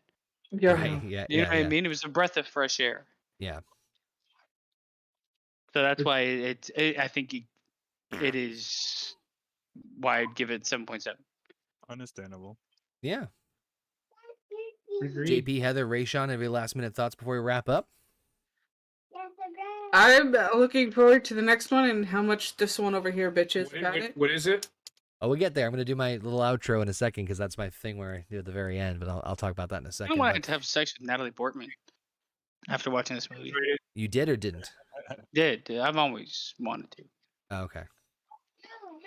Yeah. Right. Yeah. You know what I mean? It was a breath of fresh air. Yeah. So that's why I think it is why I'd give it 7.7. Understandable. Yeah. Agreed. JP, Heather, Rayshawn, any last minute thoughts before we wrap up? I'm looking forward to the next one and how much this one over here bitches about it. What is it? Oh, we'll get there. I'm going to do my little outro in a second because that's my thing where I do at the very end, but I'll talk about that in a I second. wanted to have sex with Natalie Portman after watching this movie. You did or didn't? Did. I've always wanted to. Oh, okay.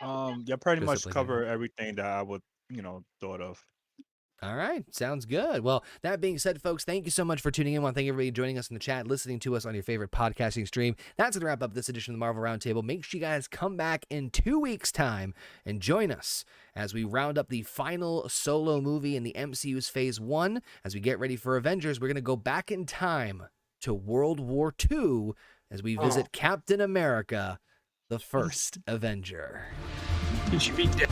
Yeah, pretty much Discipline, cover everything that I would, thought of. All right. Sounds good. Well, that being said, folks, thank you so much for tuning in. I want to thank everybody joining us in the chat, listening to us on your favorite podcasting stream. That's going to wrap up this edition of the Marvel Roundtable. Make sure you guys come back in 2 weeks' time and join us as we round up the final solo movie in the MCU's Phase 1. As we get ready for Avengers, we're going to go back in time to World War II as we visit Captain America, the first Avenger. He should be dead.